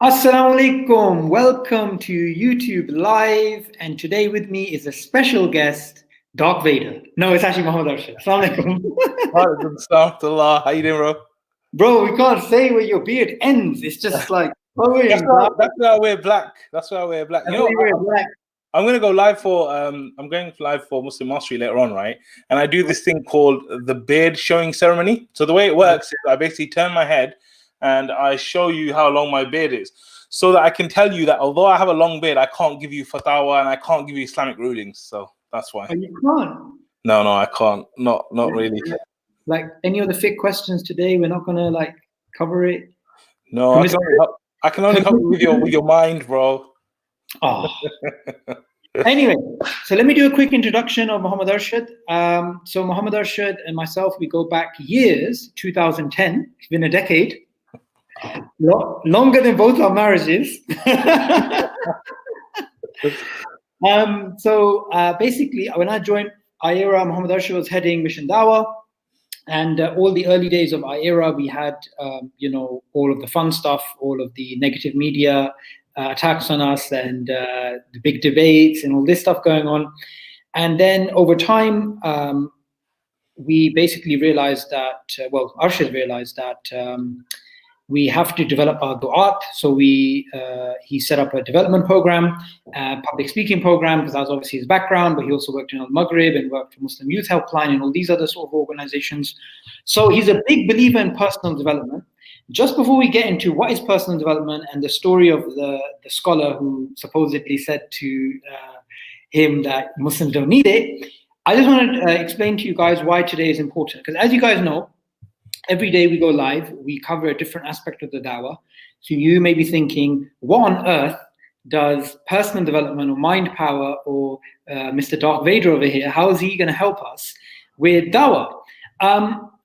Assalamu alaikum. Welcome to YouTube Live. And today with me is a special guest, Dark Vader. No, it's actually Mohammad Arshad. Assalamu alaikum. Alaikum salam to Allah. How you doing, bro? Bro, we can't say where your beard ends. It's just like That's flowing why, down. that's why I wear black. That's why I wear black. That's why you wear black. I'm gonna go live for I'm going live for Muslim Mastery later on, right? And I do this thing called the beard showing ceremony. So the way it works is I basically turn my head and I show you how long my beard is, so that I can tell you that although I have a long beard, I can't give you fatwa and I can't give you Islamic rulings. So that's why. Oh, you can't. No, I can't. Not really. Like any of the fiqh questions today, we're not gonna like cover it. No, I can only help you with your mind, bro. Oh. Anyway, so let me do a quick introduction of Mohammad Arshad. So Mohammad Arshad and myself, we go back years, 2010. It's been a decade. Longer than both our marriages. Basically, when I joined IERA, Mohammad Arshad was heading Mission Dawah. And all the early days of IERA, we had, all of the fun stuff, all of the negative media attacks on us and the big debates and all this stuff going on. And then over time, we basically realized that, Arshad realized that we have to develop our du'at. So he set up a development program, public speaking program, because that was obviously his background, but he also worked in Al-Maghrib and worked for Muslim Youth Helpline and all these other sort of organizations. So he's a big believer in personal development. Just before we get into what is personal development and the story of the scholar who supposedly said to him that Muslims don't need it, I just want to explain to you guys why today is important. Because as you guys know, every day we go live, we cover a different aspect of the dawah. So you may be thinking, what on earth does personal development or mind power or Mr. Dark Vader over here, how is he going to help us with dawah?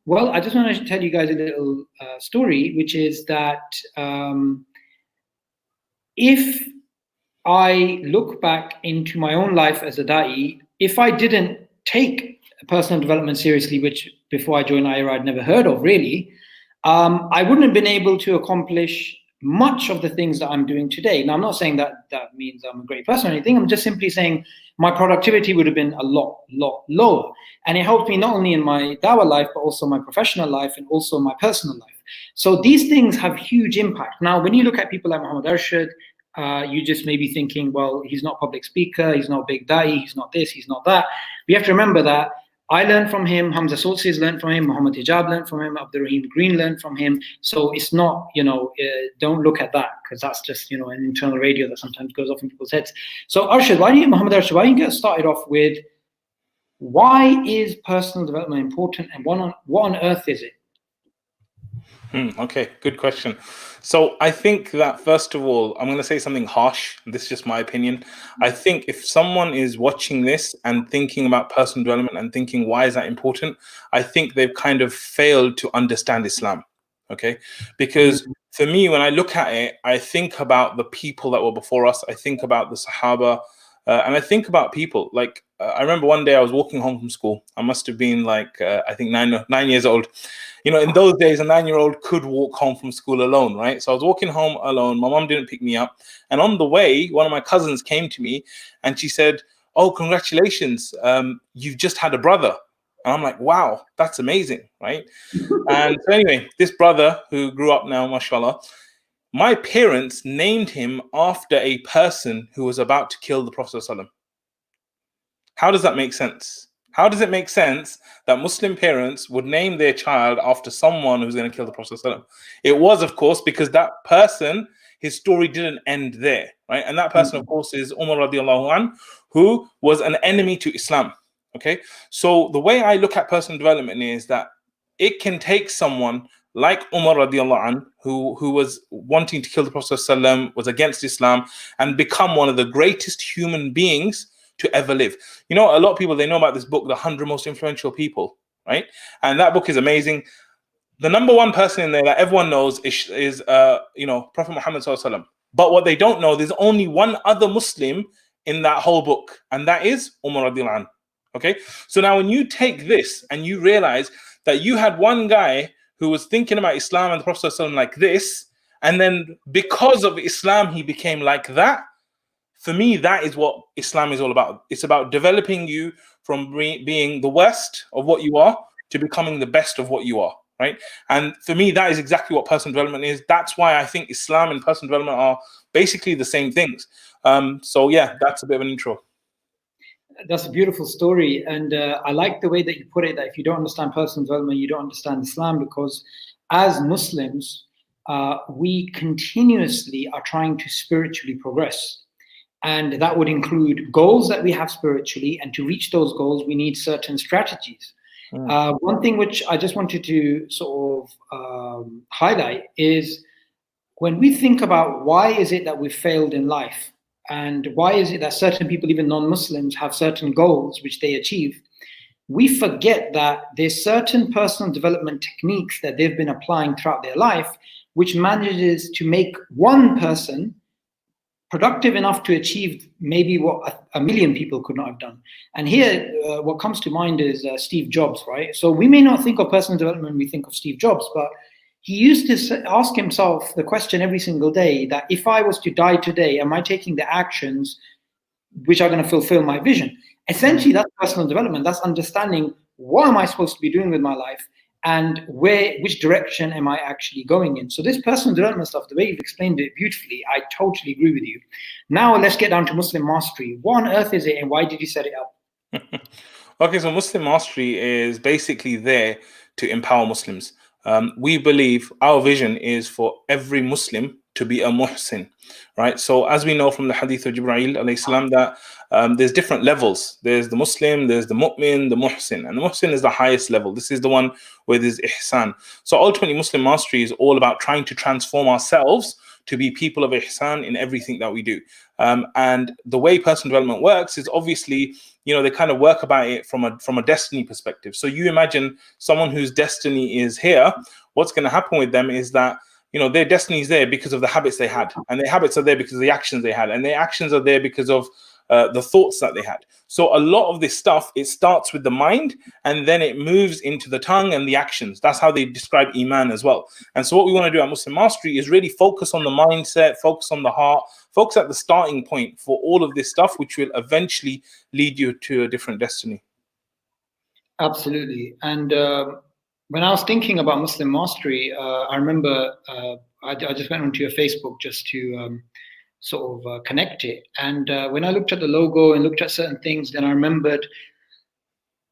Well, I just want to tell you guys a little story, which is that if I look back into my own life as a da'i, if I didn't take personal development seriously, which before I joined IERA I'd never heard of really, I wouldn't have been able to accomplish much of the things that I'm doing today. Now, I'm not saying that that means I'm a great person or anything. I'm just simply saying my productivity would have been a lot lower. And it helped me not only in my dawah life, but also my professional life and also my personal life. So these things have huge impact. Now, when you look at people like Mohammad Arshad, you just may be thinking, well, he's not a public speaker, he's not a big da'i, he's not this, he's not that. But you have to remember that I learned from him, Hamza Sotsi's learned from him, Muhammad Hijab learned from him, Abdul Rahim Green learned from him. So it's not, don't look at that, because that's just, an internal radio that sometimes goes off in people's heads. So Arshad, Mohammad Arshad, why don't you get started off with, why is personal development important and what on earth is it? Okay, good question. So I think that first of all, I'm going to say something harsh. This is just my opinion. I think if someone is watching this and thinking about personal development and thinking, why is that important? I think they've kind of failed to understand Islam. Okay, because for me, when I look at it, I think about the people that were before us. I think about the Sahaba. And I think about people like, I remember one day I was walking home from school. I must have been like, I think 9 years old. In those days, a 9-year-old could walk home from school alone, right? So I was walking home alone. My mom didn't pick me up. And on the way, one of my cousins came to me and she said, "Oh, congratulations. You've just had a brother." And I'm like, wow, that's amazing, right? And so anyway, this brother who grew up now, mashallah, my parents named him after a person who was about to kill the Prophet ﷺ. How does that make sense? How does it make sense that Muslim parents would name their child after someone who's going to kill the Prophet ﷺ? It was, of course, because that person, his story didn't end there, right? And that person, of course, is Umar radiallahu anh, who was an enemy to Islam, okay? So the way I look at personal development is that it can take someone like Umar radiallahu anh, who was wanting to kill the Prophet ﷺ, was against Islam, and become one of the greatest human beings to ever live. A lot of people, they know about this book, The 100 Most Influential People, right? And that book is amazing. The number one person in there that everyone knows is Prophet Muhammad sallallahu alaihi wasallam. But what they don't know, there's only one other Muslim in that whole book, and that is Umar radiallahu anh. Okay, so now when you take this and you realize that you had one guy who was thinking about Islam and the Prophet ﷺ like this, And then because of Islam, he became like that. For me, that is what Islam is all about. It's about developing you from being the worst of what you are to becoming the best of what you are, right? And for me, that is exactly what personal development is. That's why I think Islam and personal development are basically the same things. So yeah, that's a bit of an intro. That's a beautiful story. And I like the way that you put it, that if you don't understand personal development, you don't understand Islam, because as Muslims, we continuously are trying to spiritually progress. And that would include goals that we have spiritually. And to reach those goals, we need certain strategies. One thing which I just wanted to sort of highlight is when we think about why is it that we failed in life, and why is it that certain people, even non-Muslims, have certain goals which they achieve, we forget that there's certain personal development techniques that they've been applying throughout their life, which manages to make one person productive enough to achieve maybe what a million people could not have done. And here, what comes to mind is Steve Jobs, right? So we may not think of personal development when we think of Steve Jobs, but he used to ask himself the question every single day that if I was to die today, am I taking the actions which are going to fulfill my vision? Essentially, that's personal development. That's understanding what am I supposed to be doing with my life, and which direction am I actually going in? So this personal development stuff, the way you've explained it beautifully, I totally agree with you. Now let's get down to Muslim mastery. What on earth is it, and why did you set it up? Okay, so Muslim mastery is basically there to empower Muslims. We believe our vision is for every Muslim to be a muhsin, right? So as we know from the hadith of Jibreel alayhi salam, that there's different levels. There's the Muslim, there's the mu'min, the muhsin. And the muhsin is the highest level. This is the one where there's ihsan. So ultimately, Muslim mastery is all about trying to transform ourselves to be people of ihsan in everything that we do. And the way personal development works is obviously, they kind of work about it from a destiny perspective. So you imagine someone whose destiny is here, what's going to happen with them is that their destiny is there because of the habits they had, and their habits are there because of the actions they had, and their actions are there because of the thoughts that they had. So a lot of this stuff, it starts with the mind, and then it moves into the tongue and the actions. That's how they describe Iman as well. And so what we want to do at Muslim Mastery is really focus on the mindset, focus on the heart, focus at the starting point for all of this stuff, which will eventually lead you to a different destiny. Absolutely. And when I was thinking about Muslim Mastery, I remember I just went onto your Facebook just to sort of connect it. And when I looked at the logo and looked at certain things, then I remembered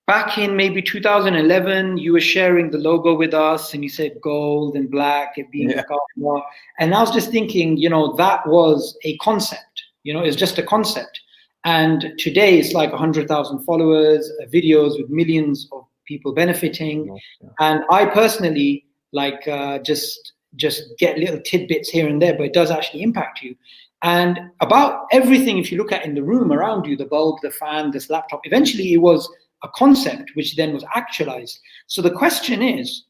back in maybe 2011, you were sharing the logo with us, and you said gold and black, it being the and I was just thinking, that was a concept. It's just a concept. And today it's like 100,000 followers, videos with millions of people benefiting. And I personally just get little tidbits here and there, but it does actually impact you. And about everything, if you look at in the room around you, the bulb, the fan, this laptop, eventually it was a concept which then was actualized. So the question is,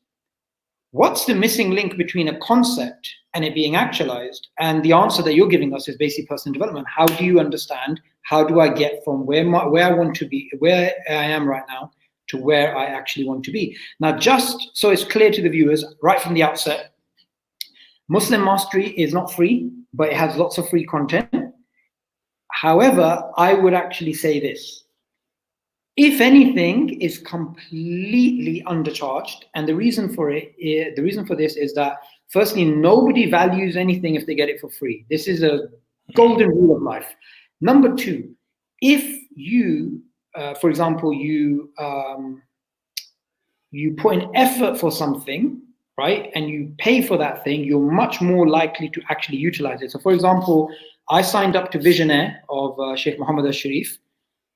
what's the missing link between a concept and it being actualized? And the answer that you're giving us is basically personal development. How do you understand? How do I get from where I want to be, where I am right now, to where I actually want to be? Now, just so it's clear to the viewers right from the outset, Muslim Mastery is not free, but it has lots of free content. However, I would actually say this. If anything, is completely undercharged, and the reason for this is that, firstly, nobody values anything if they get it for free. This is a golden rule of life. Number two, if you, for example, you put in effort for something, right, and you pay for that thing, you're much more likely to actually utilize it. So, for example, I signed up to Visionaire of Sheikh Mohammad Arshad,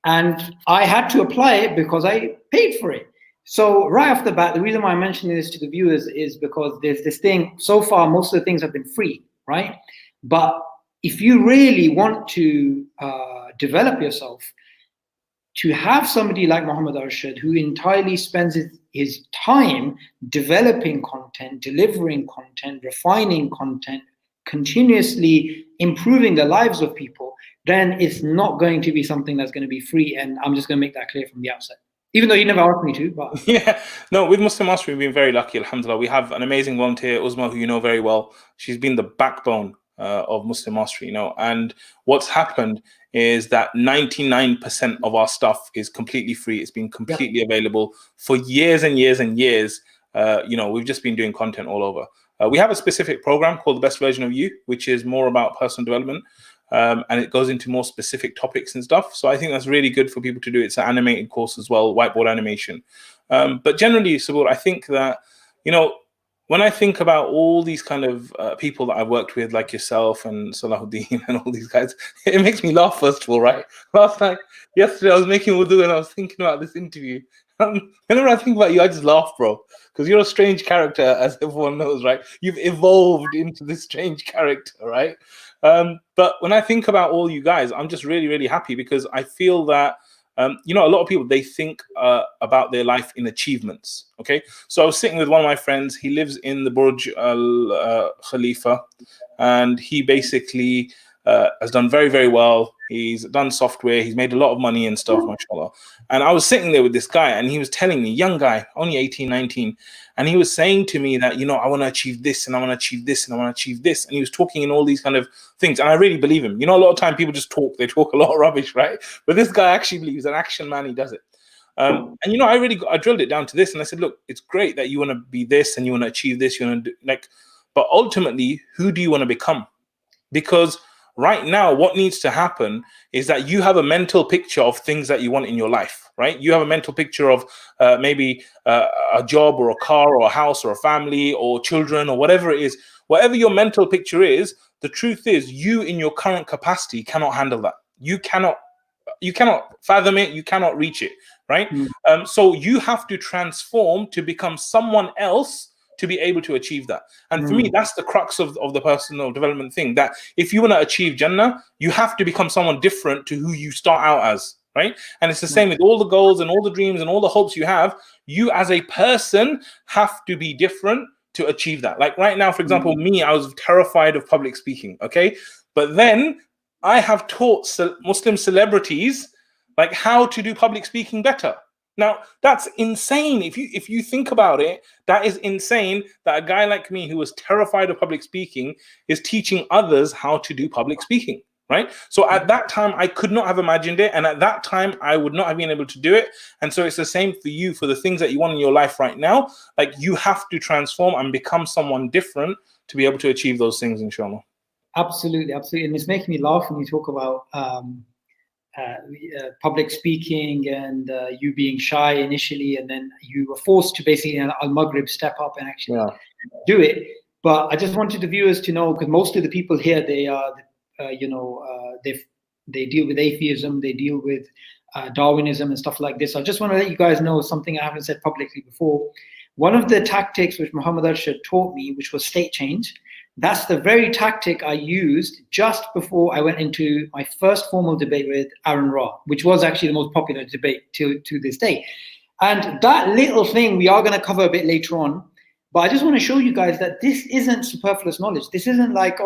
and I had to apply it because I paid for it. So right off the bat, the reason why I'm mentioning this to the viewers is because there's this thing, so far, most of the things have been free, right? But if you really want to develop yourself, to have somebody like Mohammad Arshad, who entirely spends his time developing content, delivering content, refining content, continuously improving the lives of people, then it's not going to be something that's going to be free. And I'm just going to make that clear from the outset. Even though you never asked me to, but Yeah, no, with Muslim Mastery, we've been very lucky, alhamdulillah. We have an amazing volunteer, Uzma, who you know very well. She's been the backbone of Muslim Mastery, and what's happened is that 99% of our stuff is completely free. It's been yeah, completely available for years and years and years. We've just been doing content all over. We have a specific program called The Best Version of You, which is more about personal development. And it goes into more specific topics and stuff. So I think that's really good for people to do. It's an animated course as well, whiteboard animation. But generally, Sabur, I think that, when I think about all these kind of people that I've worked with, like yourself and Salahuddin and all these guys, it makes me laugh, first of all, right? Last night, yesterday, I was making wudu and I was thinking about this interview. Whenever I think about you, I just laugh, bro, because you're a strange character, as everyone knows, right? You've evolved into this strange character, right? But when I think about all you guys, I'm just really, really happy because I feel that, a lot of people, they think about their life in achievements. Okay. So I was sitting with one of my friends. He lives in the Burj Al Khalifa, and he basically has done very, very well. He's done software. He's made a lot of money and stuff, mashallah. And I was sitting there with this guy, and he was telling me, young guy, only 18, 19. And he was saying to me that, I want to achieve this, and I want to achieve this, and I want to achieve this. And he was talking in all these kind of things. And I really believe him. A lot of time people just talk. They talk a lot of rubbish, right? But this guy actually believes an action man. He does it. And I drilled it down to this, and I said, look, it's great that you want to be this and you want to achieve this, you want to do, but ultimately, who do you want to become? Because right now, what needs to happen is that you have a mental picture of things that you want in your life, right? You have a mental picture of maybe a job or a car or a house or a family or children or whatever it is. Whatever your mental picture is, the truth is you in your current capacity cannot handle that. You cannot fathom it. You cannot reach it, right? So you have to transform to become someone else to be able to achieve that. And for me, that's the crux of the personal development thing, that if you want to achieve Jannah, you have to become someone different to who you start out as, right? And it's the same with all the goals and all the dreams and all the hopes you have. You as a person have to be different to achieve that. Like right now, for example, me, I was terrified of public speaking, okay? But then I have taught Muslim celebrities like how to do public speaking better. Now, that's insane. If you think about it, that is insane that a guy like me who was terrified of public speaking is teaching others how to do public speaking, right? So at that time, I could not have imagined it. And at that time, I would not have been able to do it. And so it's the same for you, for the things that you want in your life right now. Like you have to transform and become someone different to be able to achieve those things, inshallah. absolutely, absolutely. And it's making me laugh when you talk about public speaking and you being shy initially, and then you were forced to basically in Al-Maghrib step up and actually do it. But I just wanted the viewers to know, because most of the people here, they are, they deal with atheism, they deal with Darwinism and stuff like this. I just want to let you guys know something I haven't said publicly before. One of the tactics which Mohammad Arshad taught me, which was state change, that's the very tactic I used just before I went into my first formal debate with Aaron Ra, which was actually the most popular debate to this day. And that little thing we are going to cover a bit later on. But I just want to show you guys that this isn't superfluous knowledge. This isn't like,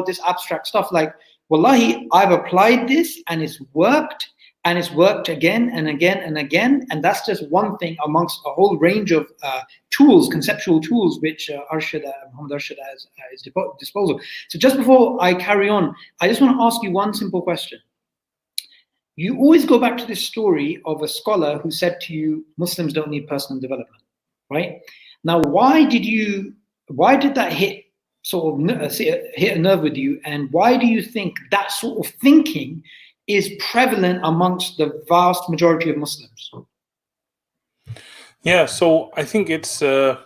this abstract stuff. Like, wallahi, I've applied this and it's worked. And it's worked again and again and again. And that's just one thing amongst a whole range of tools, conceptual tools, which Mohammad Arshad has at his disposal. So just before I carry on, I just want to ask you one simple question. You always go back to this story of a scholar who said to you, Muslims don't need personal development, right? Now, why did that hit a nerve with you? And why do you think that sort of thinking is prevalent amongst the vast majority of Muslims? Yeah, so I think it's, like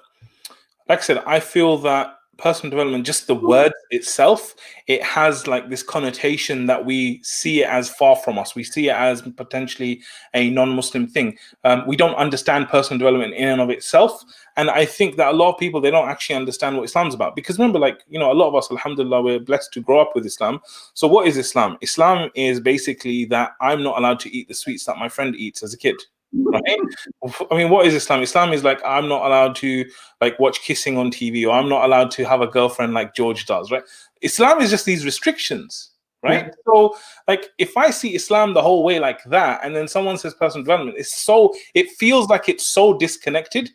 I said, I feel that personal development, just the word itself, it has like this connotation that we see it as far from us. We see it as potentially a non-Muslim thing. We don't understand personal development in and of itself. And I think that a lot of people, they don't actually understand what Islam's about. Because remember, a lot of us, alhamdulillah, we're blessed to grow up with Islam. So what is Islam? Islam is basically that I'm not allowed to eat the sweets that my friend eats as a kid. Right? I mean, what is Islam? Islam is like, I'm not allowed to watch kissing on TV, or I'm not allowed to have a girlfriend like George does, right? Islam is just these restrictions, right? So like if I see Islam the whole way like that, and then someone says personal development, it feels like it's so disconnected.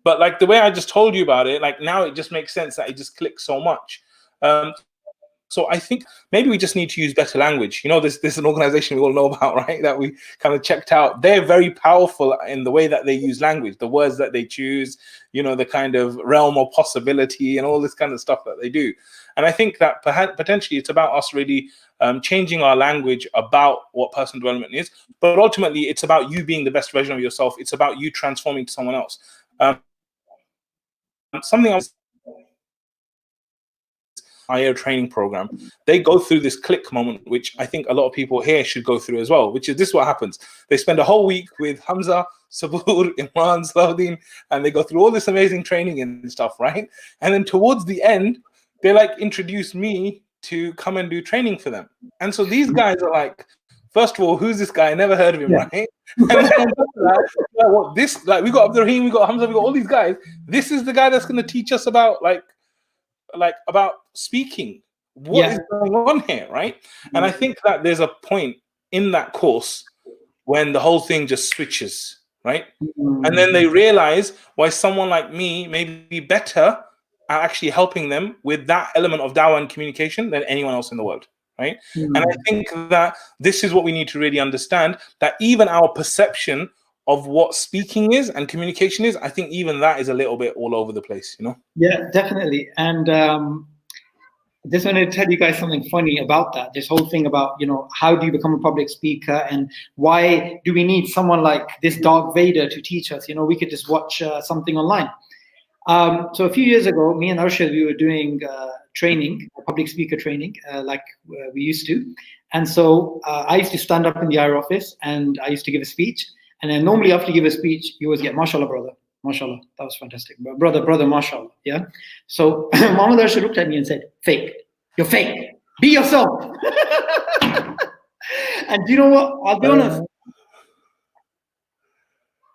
But like the way I just told you about it, like now it just makes sense that it just clicks so much. So I think maybe we just need to use better language. You know, there's an organization we all know about, right? That we kind of checked out. They're very powerful in the way that they use language, the words that they choose, you know, the kind of realm of possibility and all this kind of stuff that they do. And I think that potentially it's about us really changing our language about what personal development is. But ultimately, it's about you being the best version of yourself. It's about you transforming to someone else. Something else. IO training program, they go through this click moment, which I think a lot of people here should go through as well, which is this: what happens. They spend a whole week with Hamza, Sabur, Imran, Salahuddin, and they go through all this amazing training and stuff, right? And then towards the end, they like introduce me to come and do training for them. And so these guys are like, first of all, who's this guy? I never heard of him, right? And then on top of that, well, this, like, we got Abdurrahim, we got Hamza, we got all these guys. This is the guy that's going to teach us about about speaking. What is going on here, right? And I think that there's a point in that course when the whole thing just switches, right? And then they realize why someone like me may be better at actually helping them with that element of dawah and communication than anyone else in the world, right? And I think that this is what we need to really understand, that even our perception of what speaking is and communication is, I think even that is a little bit all over the place, you know? Yeah, definitely. And just want to tell you guys something funny about that. This whole thing about, you know, how do you become a public speaker and why do we need someone like this Darth Vader to teach us? You know, we could just watch something online. So a few years ago, me and Arshad, we were doing training, public speaker training, like we used to. And so I used to stand up in the IR office and I used to give a speech. And then normally after you give a speech, you always get, mashallah, brother. Mashallah, that was fantastic. Brother, mashallah, yeah? So Mohammad Arshad looked at me and said, fake, you're fake. Be yourself. And do you know what? I'll be honest.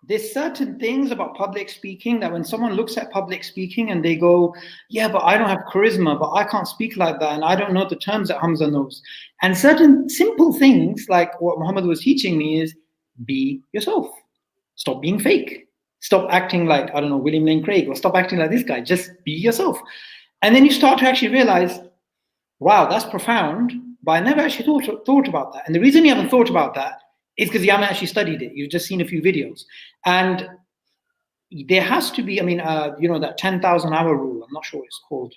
There's certain things about public speaking that when someone looks at public speaking and they go, yeah, but I don't have charisma, but I can't speak like that, and I don't know the terms that Hamza knows. And certain simple things like what Muhammad was teaching me is, be yourself. Stop being fake. Stop acting like, I don't know, William Lane Craig, or stop acting like this guy. Just be yourself. And then you start to actually realize, wow, that's profound, but I never actually thought about that. And the reason you haven't thought about that is because you haven't actually studied it. You've just seen a few videos. And there has to be, I mean, you know, that 10,000 hour rule. I'm not sure what it's called.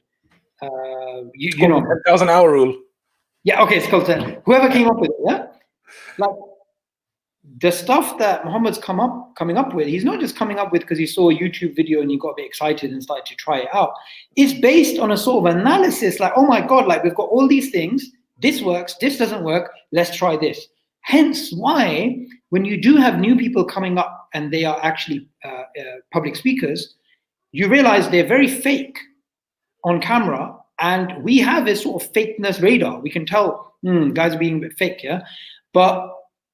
You know, 10,000 hour rule. Yeah, okay, it's called 10. Whoever came up with it, yeah? Like, the stuff that Muhammad's coming up with, he's not just coming up with because he saw a YouTube video and he got a bit excited and started to try it out. It's based on a sort of analysis, like, oh my God, like we've got all these things, this works, this doesn't work, let's try this. Hence why, when you do have new people coming up and they are actually public speakers, you realize they're very fake on camera, and we have this sort of fakeness radar. We can tell, guys are being a bit fake, yeah? But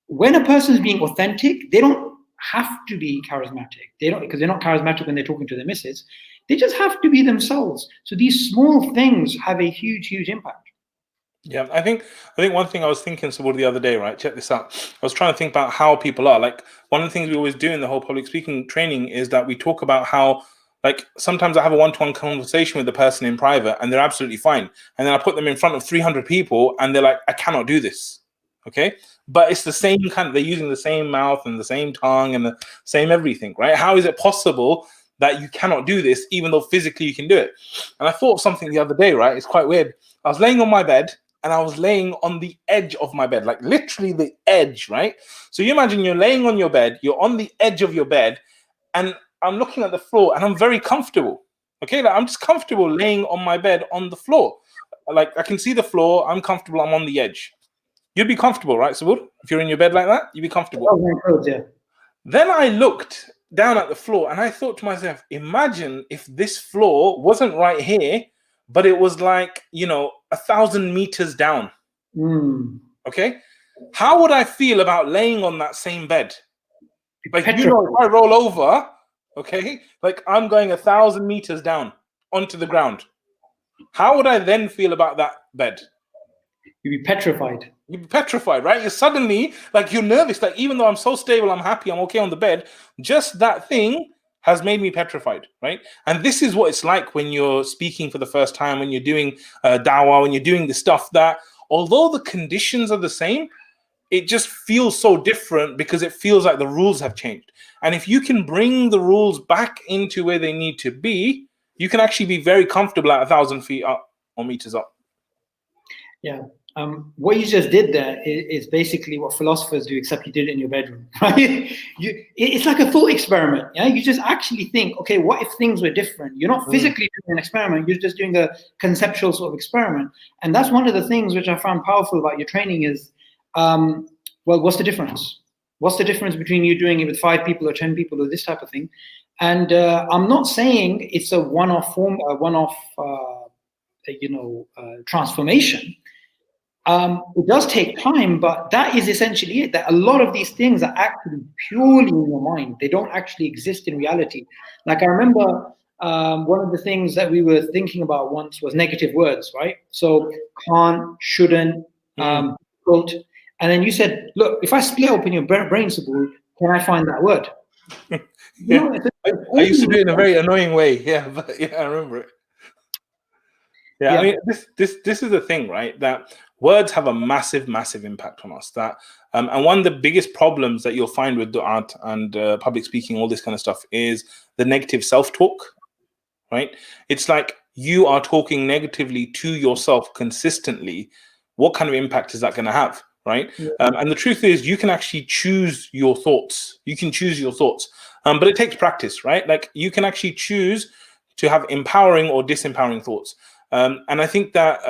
when a person is being authentic, they don't have to be charismatic. They don't, because they're not charismatic when they're talking to their missus. They just have to be themselves. So these small things have a huge, huge impact. Yeah, I think one thing I was thinking about the other day, right? Check this out. I was trying to think about how people are. Like, one of the things we always do in the whole public speaking training is that we talk about how, like, sometimes I have a one-to-one conversation with the person in private and they're absolutely fine. And then I put them in front of 300 people and they're like, I cannot do this. Okay. But it's the same kind of, they're using the same mouth and the same tongue and the same everything, right? How is it possible that you cannot do this even though physically you can do it? And I thought of something the other day, right? It's quite weird. I was laying on my bed and I was laying on the edge of my bed, like literally the edge, right? So you imagine you're laying on your bed, you're on the edge of your bed, and I'm looking at the floor and I'm very comfortable. Okay, like I'm just comfortable laying on my bed on the floor. Like I can see the floor, I'm comfortable, I'm on the edge. You'd be comfortable, right, Sabur? If you're in your bed like that, you'd be comfortable. Oh, yeah. Then I looked down at the floor and I thought to myself, imagine if this floor wasn't right here, but it was like, 1,000 meters down. Okay? How would I feel about laying on that same bed? Like, if I roll over, okay, like I'm going 1,000 meters down onto the ground. How would I then feel about that bed? You'd be petrified. You'd be petrified, right? You're suddenly like you're nervous. Like even though I'm so stable, I'm happy, I'm okay on the bed. Just that thing has made me petrified, right? And this is what it's like when you're speaking for the first time, when you're doing dawah, when you're doing the stuff that, although the conditions are the same, it just feels so different because it feels like the rules have changed. And if you can bring the rules back into where they need to be, you can actually be very comfortable at 1,000 feet up or meters up. Yeah. What you just did there is basically what philosophers do, except you did it in your bedroom, right? It's like a thought experiment. Yeah, you just actually think, okay, what if things were different? You're not physically doing an experiment; you're just doing a conceptual sort of experiment. And that's one of the things which I found powerful about your training is, well, what's the difference? What's the difference between you doing it with 5 people or 10 people or this type of thing? And I'm not saying it's a one-off form, transformation. It does take time, but that is essentially it. That a lot of these things are actually purely in your mind. They don't actually exist in reality. Like I remember one of the things that we were thinking about once was negative words, right? So can't, shouldn't, quote. And then you said, look, if I split open your brain, Sabul, can I find that word? Yeah. I used to do it in a very annoying way. Yeah, but yeah, I remember it. Yeah, I mean, this is the thing, right? That words have a massive, massive impact on us. That and one of the biggest problems that you'll find with du'at and public speaking, all this kind of stuff, is the negative self-talk, right? It's like you are talking negatively to yourself consistently. What kind of impact is that going to have, right? Yeah. And the truth is, you can actually choose your thoughts. You can choose your thoughts, but it takes practice, right? Like you can actually choose to have empowering or disempowering thoughts. And I think that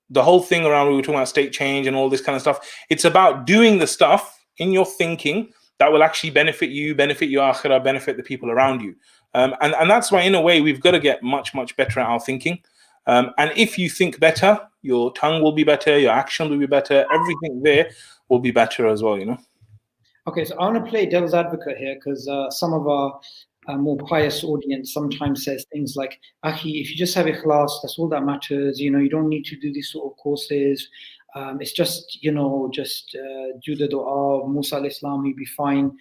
the whole thing around, we were talking about state change and all this kind of stuff, it's about doing the stuff in your thinking that will actually benefit you, benefit your akhirah, benefit the people around you. And that's why, in a way, we've got to get much, much better at our thinking. And if you think better, your tongue will be better, your action will be better, everything there will be better as well, you know? Okay, so I want to play devil's advocate here because some of our more pious audience sometimes says things like, Akhi, if you just have ikhlas, that's all that matters. You know, you don't need to do these sort of courses. It's just, do the dua of Musa al-Islam, you'll be fine.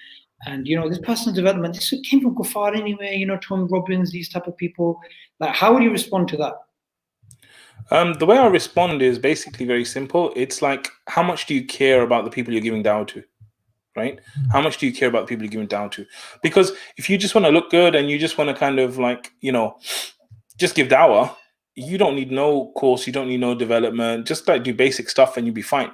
And, this personal development, this came from kuffar anyway, Tony Robbins, these type of people. Like, how would you respond to that? The way I respond is basically very simple. It's like, how much do you care about the people you're giving dawah to? Right? How much do you care about the people you're giving dawah to? Because if you just want to look good and you just want to kind of like, just give dawah, you don't need no course, you don't need no development, just like do basic stuff and you'll be fine.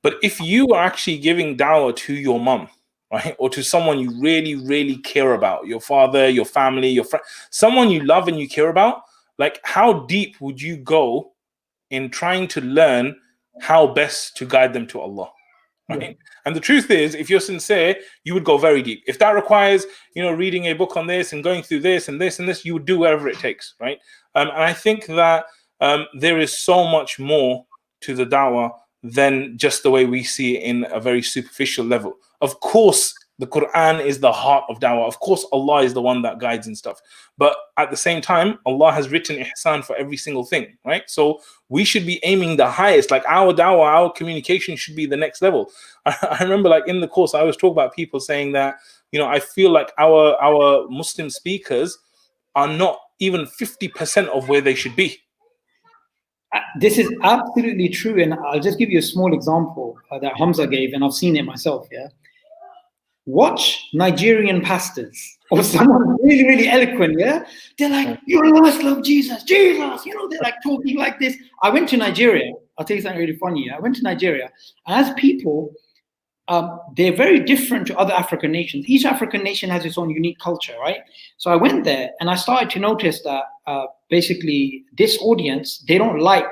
But if you are actually giving dawah to your mum, right, or to someone you really, really care about, your father, your family, your friend, someone you love and you care about, like how deep would you go in trying to learn how best to guide them to Allah? Right? Yeah. And the truth is, if you're sincere, you would go very deep. If that requires, reading a book on this and going through this and this and this, you would do whatever it takes, right? And I think that there is so much more to the da'wah than just the way we see it in a very superficial level. Of course, the Quran is the heart of da'wah. Of course, Allah is the one that guides and stuff. But at the same time, Allah has written ihsan for every single thing, right? So we should be aiming the highest. Like our da'wah, our communication should be the next level. I remember like in the course, I always talk about people saying that, I feel like our Muslim speakers are not even 50% of where they should be. This is absolutely true. And I'll just give you a small example that Hamza gave, and I've seen it myself, yeah? Watch Nigerian pastors or someone really, really eloquent, yeah? They're like, you must love Jesus, Jesus, they're like talking like this. I went to Nigeria. I'll tell you something really funny. I went to Nigeria. And as people, they're very different to other African nations. Each African nation has its own unique culture, right? So I went there and I started to notice that basically this audience, they don't like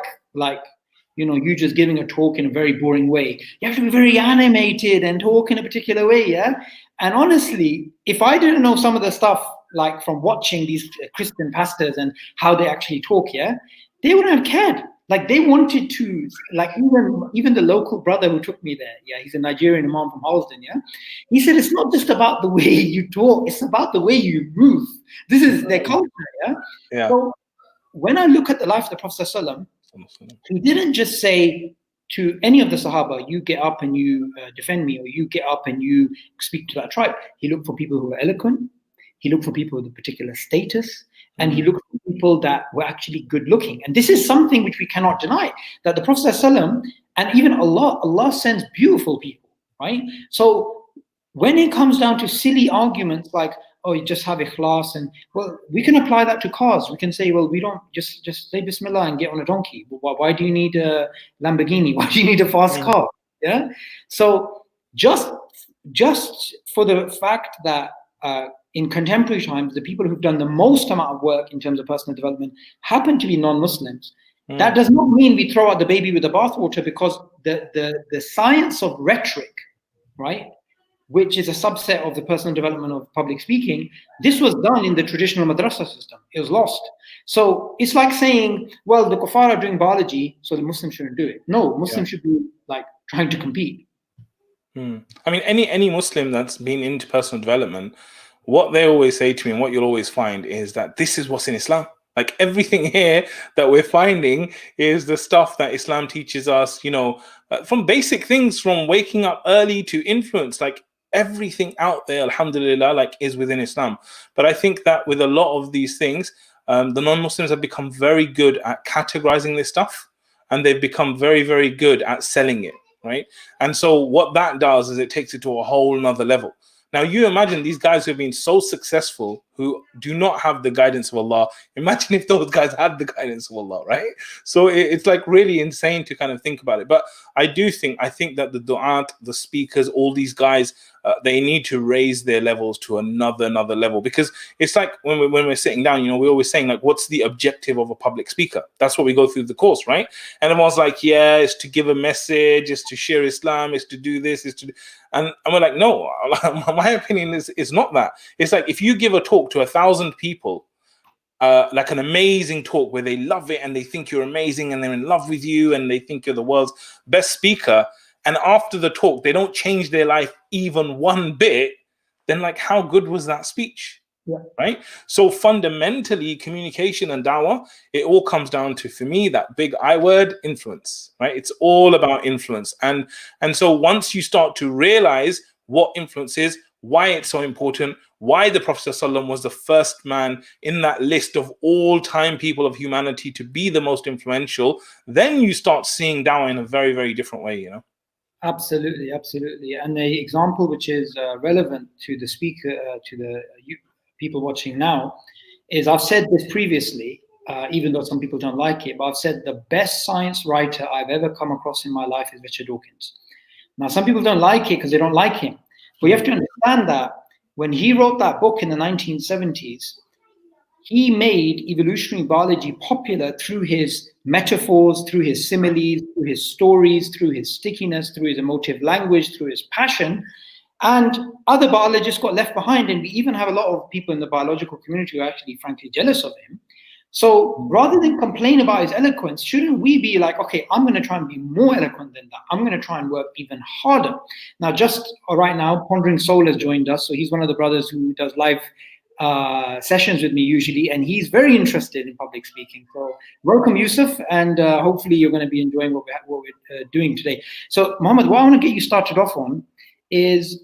you just giving a talk in a very boring way. You have to be very animated and talk in a particular way, yeah? And honestly, if I didn't know some of the stuff, like from watching these Christian pastors and how they actually talk, yeah, they wouldn't have cared. Like they wanted to, like even the local brother who took me there, yeah, he's a Nigerian imam from Halsden, yeah? He said, it's not just about the way you talk, it's about the way you move. This is their culture, yeah? So when I look at the life of the Prophet ﷺ, he didn't just say, to any of the Sahaba, you get up and you defend me, or you get up and you speak to that tribe. He looked for people who were eloquent. He looked for people with a particular status, and he looked for people that were actually good looking. And this is something which we cannot deny, that the Prophet ﷺ, and even Allah sends beautiful people, right? So when it comes down to silly arguments like, oh, you just have ikhlas, and well, we can apply that to cars. We can say, well, we don't just say Bismillah and get on a donkey. Why do you need a Lamborghini? Why do you need a fast car? Yeah. So just for the fact that in contemporary times, the people who've done the most amount of work in terms of personal development happen to be non-Muslims. That does not mean we throw out the baby with the bathwater, because the science of rhetoric, right, which is a subset of the personal development of public speaking, this was done in the traditional madrasa system. It was lost. So it's like saying, well, the kuffar are doing biology, so the Muslims shouldn't do it. No, Muslims should be like trying to compete. I mean, any Muslim that's been into personal development, what they always say to me, and what you'll always find, is that this is what's in Islam. Like everything here that we're finding is the stuff that Islam teaches us, from basic things, from waking up early to influence, like everything out there, alhamdulillah, like is within Islam. But I think that with a lot of these things, the non-Muslims have become very good at categorizing this stuff, and they've become very, very good at selling it, right? And so what that does is it takes it to a whole nother level. Now, you imagine these guys who have been so successful, who do not have the guidance of Allah. Imagine if those guys had the guidance of Allah, right? So it's like really insane to kind of think about it. But I think that the du'at, the speakers, all these guys, they need to raise their levels to another level, because it's like when we're sitting down, we're always saying, like, what's the objective of a public speaker? That's what we go through the course, right? And everyone's like, yeah, it's to give a message, it's to share Islam, it's to do this, it's to. And we're like, no, my opinion is not that. It's like, if you give a talk to 1,000 people, like an amazing talk where they love it and they think you're amazing and they're in love with you and they think you're the world's best speaker, and after the talk they don't change their life even one bit, then like, how good was that speech? Right? So fundamentally, communication and dawah, it all comes down to, for me, that big I word, influence, right? It's all about influence. And so once you start to realize what influence is, why it's so important, why the Prophet ﷺ was the first man in that list of all-time people of humanity to be the most influential, then you start seeing dawah in a very, very different way, Absolutely. And the example which is relevant to the speaker, to the people watching now, is, I've said this previously, even though some people don't like it, but I've said the best science writer I've ever come across in my life is Richard Dawkins. Now, some people don't like it because they don't like him. But you have to understand that when he wrote that book in the 1970s, he made evolutionary biology popular through his metaphors, through his similes, through his stories, through his stickiness, through his emotive language, through his passion. And other biologists got left behind. And we even have a lot of people in the biological community who are actually, frankly, jealous of him. So rather than complain about his eloquence, shouldn't we be like, okay, I'm going to try and be more eloquent than that. I'm going to try and work even harder. Now, just right now, Pondering Soul has joined us. So he's one of the brothers who does live sessions with me usually, and he's very interested in public speaking. So welcome, Yusuf, and hopefully you're going to be enjoying what we're doing today. So Mohammed, what I want to get you started off on is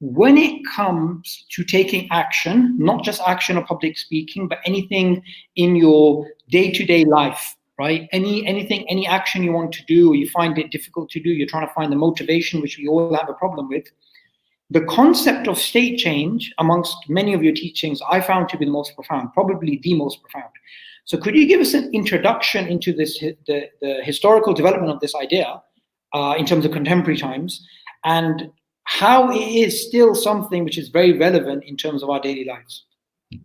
when it comes to taking action, not just action or public speaking, but anything in your day-to-day life, right? Any action you want to do, or you find it difficult to do, you're trying to find the motivation, which we all have a problem with. The concept of state change amongst many of your teachings, I found to be the most profound, probably the most profound. So could you give us an introduction into this, the historical development of this idea in terms of contemporary times, and how it is still something which is very relevant in terms of our daily lives?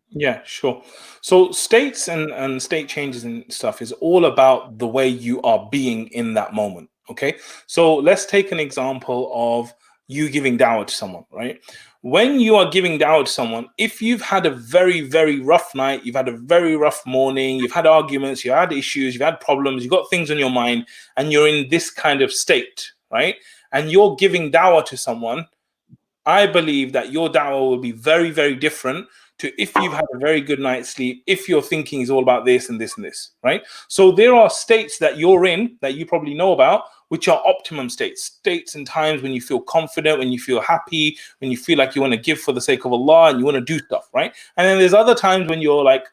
Yeah, sure. So states and state changes and stuff is all about the way you are being in that moment. Okay. So let's take an example of you giving dawah to someone, right? When you are giving dawah to someone, if you've had a very, very rough night, you've had a very rough morning, you've had arguments, you've had issues, you've had problems, you've got things on your mind, and you're in this kind of state, right? And you're giving dawah to someone, I believe that your dawah will be very, very different to if you've had a very good night's sleep, if your thinking is all about this and this and this, right? So there are states that you're in that you probably know about, which are optimum states and times when you feel confident, when you feel happy, when you feel like you want to give for the sake of Allah and you want to do stuff, right? And then there's other times when you're like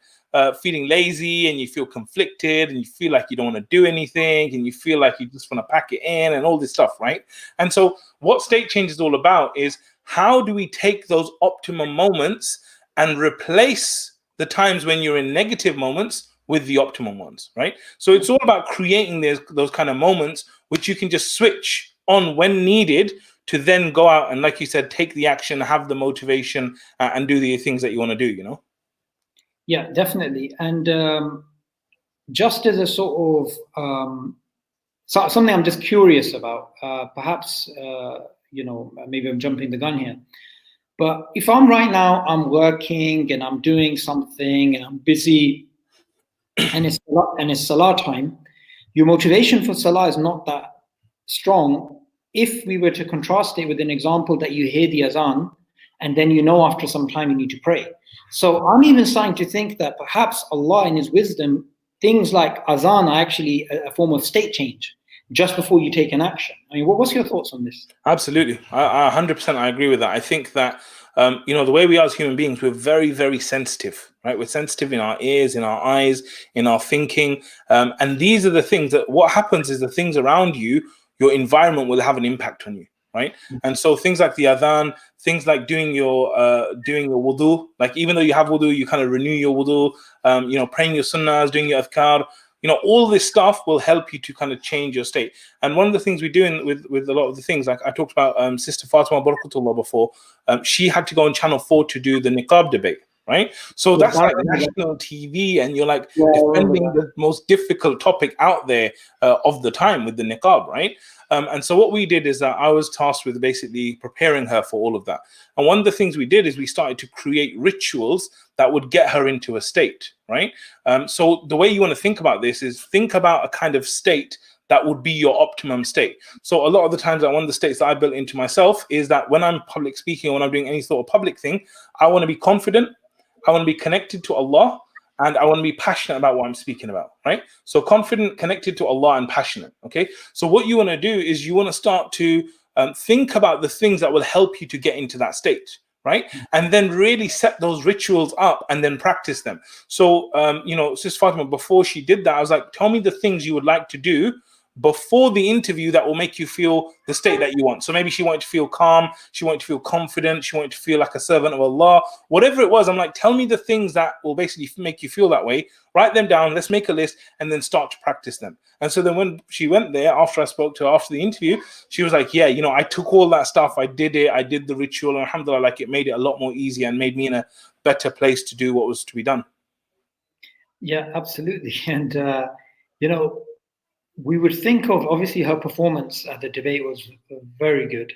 feeling lazy and you feel conflicted and you feel like you don't want to do anything and you feel like you just want to pack it in and all this stuff, right? And so what state change is all about is how do we take those optimum moments and replace the times when you're in negative moments with the optimum ones, right? So it's all about creating those kind of moments which you can just switch on when needed to then go out and, like you said, take the action, have the motivation, and do the things that you want to do, you know? Yeah, definitely. And just as a sort of something I'm just curious about, perhaps, maybe I'm jumping the gun here. But if I'm right now, I'm working and I'm doing something and I'm busy and it's Salah time, your motivation for Salah is not that strong. If we were to contrast it with an example that you hear the azan and then you know after some time you need to pray. So I'm even starting to think that perhaps Allah in His wisdom, things like azan are actually a form of state change just before you take an action. I mean, what's your thoughts on this? Absolutely. I 100% I agree with that. I think that, the way we are as human beings, we're very, very sensitive, right? We're sensitive in our ears, in our eyes, in our thinking. And these are the things that what happens is the things around you, your environment will have an impact on you, right? And so things like the adhan, things like doing your wudu, like even though you have wudu, you kind of renew your wudu, praying your sunnahs, doing your adhkar, all this stuff will help you to kind of change your state. And one of the things we do with a lot of the things, like I talked about Sister Fatima Barakatullah before, she had to go on Channel 4 to do the niqab debate, right? So that's like national TV, and you're like defending the most difficult topic out there of the time with the niqab, right? And so what we did is that I was tasked with basically preparing her for all of that. And one of the things we did is we started to create rituals that would get her into a state, right? So the way you want to think about this is think about a kind of state that would be your optimum state. So a lot of the times, one of the states that I built into myself is that when I'm public speaking or when I'm doing any sort of public thing, I want to be confident, I want to be connected to Allah, and I want to be passionate about what I'm speaking about, right? So confident, connected to Allah, and passionate, okay? So what you want to do is you want to start to think about the things that will help you to get into that state, right? And then really set those rituals up and then practice them. So, Sis Fatima, before she did that, I was like, tell me the things you would like to do before the interview that will make you feel the state that you want. So maybe she wanted to feel calm, she wanted to feel confident, she wanted to feel like a servant of Allah, whatever it was. I'm like, tell me the things that will basically make you feel that way. Write them down, let's make a list, and then start to practice them. And so then when she went there, after I spoke to her after the interview, she was like, yeah, I took all that stuff, I did it, I did the ritual, and alhamdulillah, like it made it a lot more easy and made me in a better place to do what was to be done. Yeah, absolutely. And, we would think of, obviously, her performance at the debate was very good,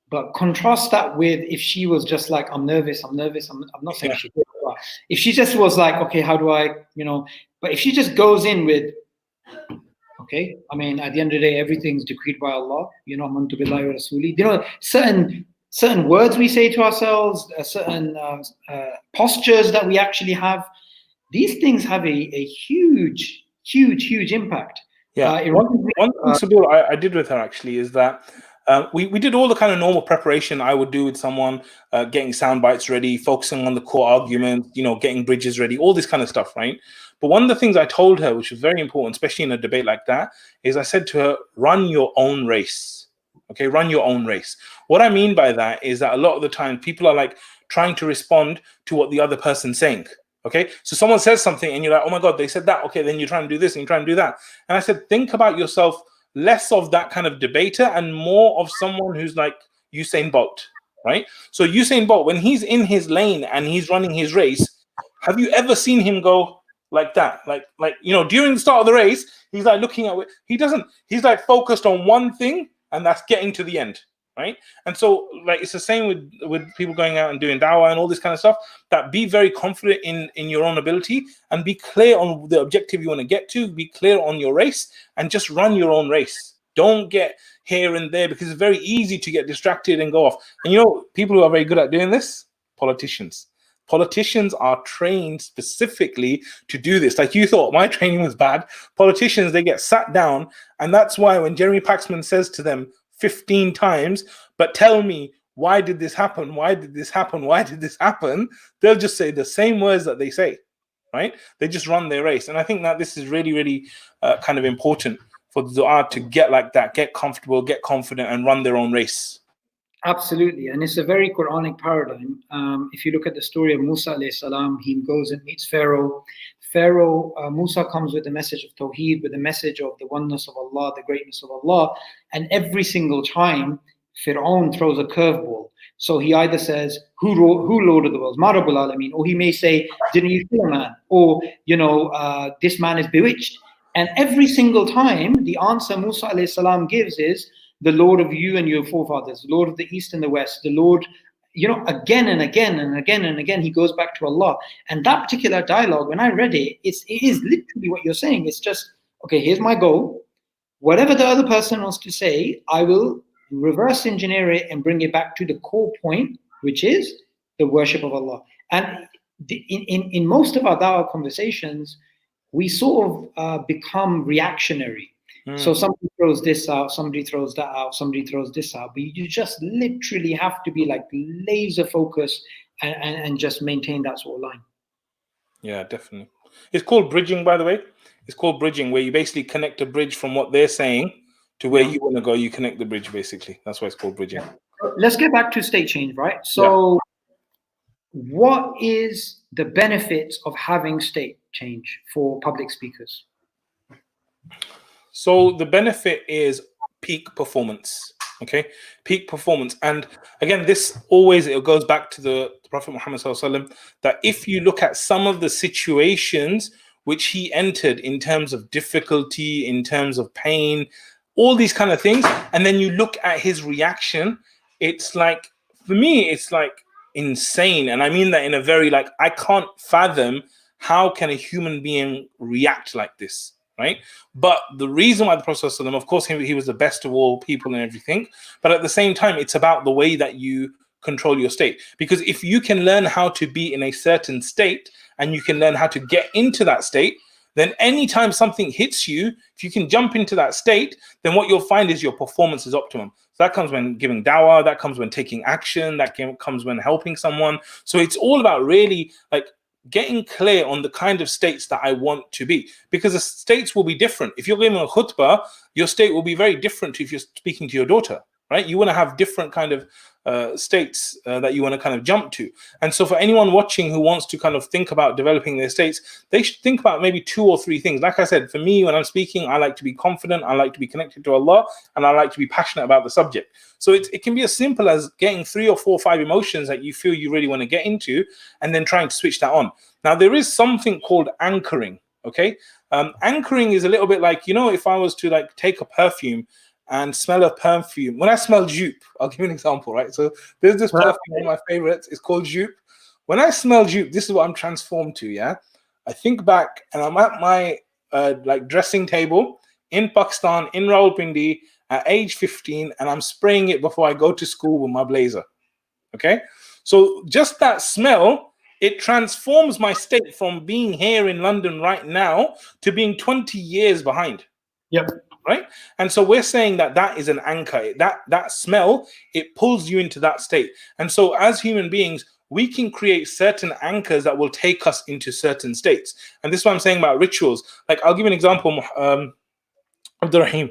but contrast that with if she was just like, I'm nervous, I'm not saying she did, but if she just was like, okay, how do I, but if she just goes in with, okay, I mean, at the end of the day, everything's decreed by Allah, amantu billahi wa rasuli, certain words we say to ourselves, certain postures that we actually have, these things have a huge impact. Yeah, one thing, Sabir, I did with her actually is that we did all the kind of normal preparation I would do with someone, getting sound bites ready, focusing on the core argument, getting bridges ready, all this kind of stuff, right? But one of the things I told her, which was very important, especially in a debate like that, is I said to her, run your own race. Okay, run your own race. What I mean by that is that a lot of the time people are like trying to respond to what the other person's saying. Okay, so someone says something and you're like, oh my God, they said that. Okay, then you're trying to do this and you're trying to do that. And I said, think about yourself less of that kind of debater and more of someone who's like Usain Bolt, right? So Usain Bolt, when he's in his lane and he's running his race, have you ever seen him go like that? Like during the start of the race, he's like looking at it. He doesn't, he's like focused on one thing, and that's getting to the end. Right. And so like it's the same with people going out and doing dawah and all this kind of stuff, that be very confident in your own ability and be clear on the objective you want to get to, be clear on your race, and just run your own race. Don't get here and there, because it's very easy to get distracted and go off. And people who are very good at doing this, politicians. Politicians are trained specifically to do this. Like, you thought my training was bad. Politicians, they get sat down, and that's why when Jeremy Paxman says to them 15 times, but tell me, why did this happen? Why did this happen? Why did this happen? They'll just say the same words that they say, right? They just run their race. And I think that this is really, really kind of important for the dua to get like that, get comfortable, get confident, and run their own race. Absolutely, and it's a very Quranic paradigm. If you look at the story of Musa alayhi salam, he goes and meets Pharaoh. Musa comes with the message of Tawheed, with the message of the oneness of Allah, the greatness of Allah, and every single time Fir'aun throws a curveball. So he either says, who Lord of the worlds, Ma Rabbul Alameen, or he may say, didn't you kill a man? Or, this man is bewitched. And every single time, the answer Musa alayhi salam gives is, the Lord of you and your forefathers, the Lord of the East and the West, the Lord, again and again and again and again, he goes back to Allah. And that particular dialogue, when I read it, it is literally what you're saying. It's just, okay, here's my goal. Whatever the other person wants to say, I will reverse engineer it and bring it back to the core point, which is the worship of Allah. And in most of our dawah conversations, we sort of become reactionary. So somebody throws this out, somebody throws that out, somebody throws this out. But you just literally have to be like laser focused and just maintain that sort of line. Yeah, definitely. It's called bridging, by the way. It's called bridging, where you basically connect a bridge from what they're saying to where you want to go. You connect the bridge, basically. That's why it's called bridging. Let's get back to state change, right? So what is the benefits of having state change for public speakers? So the benefit is peak performance. Okay, peak performance. And again, this always, it goes back to the Prophet Muhammad sallallahu alaihi wasallam, that if you look at some of the situations which he entered in terms of difficulty, in terms of pain, all these kind of things, and then you look at his reaction, it's like, for me, it's like insane. And I mean that in a very, like, I can't fathom how can a human being react like this, right? But the reason why the Prophet ﷺ, of course, he was the best of all people and everything, but at the same time, it's about the way that you control your state. Because if you can learn how to be in a certain state and you can learn how to get into that state, then anytime something hits you, if you can jump into that state, then what you'll find is your performance is optimum. So that comes when giving dawah, that comes when taking action, that comes when helping someone. So it's all about really like getting clear on the kind of states that I want to be, because the states will be different. If you're giving a khutbah, your state will be very different to if you're speaking to your daughter, right? You want to have different kind of states that you want to kind of jump to. And so for anyone watching who wants to kind of think about developing their states, they should think about maybe 2 or 3 things. Like I said, for me, when I'm speaking, I like to be confident, I like to be connected to Allah, and I like to be passionate about the subject. So it can be as simple as getting 3 or 4 or 5 emotions that you feel you really want to get into, and then trying to switch that on. Now, there is something called anchoring, okay? Anchoring is a little bit like, if I was to like take a perfume and smell a perfume. When I smell Jupe, I'll give you an example, right? So there's this perfume, one of my favorites, it's called Jupe. When I smell Jupe, this is what I'm transformed to, yeah? I think back and I'm at my like dressing table in Pakistan, in Rawalpindi, at age 15, and I'm spraying it before I go to school with my blazer, okay? So just that smell, it transforms my state from being here in London right now to being 20 years behind. Yep. Right? And so we're saying that is an anchor. That smell, it pulls you into that state. And so as human beings, we can create certain anchors that will take us into certain states. And this is what I'm saying about rituals. Like, I'll give you an example.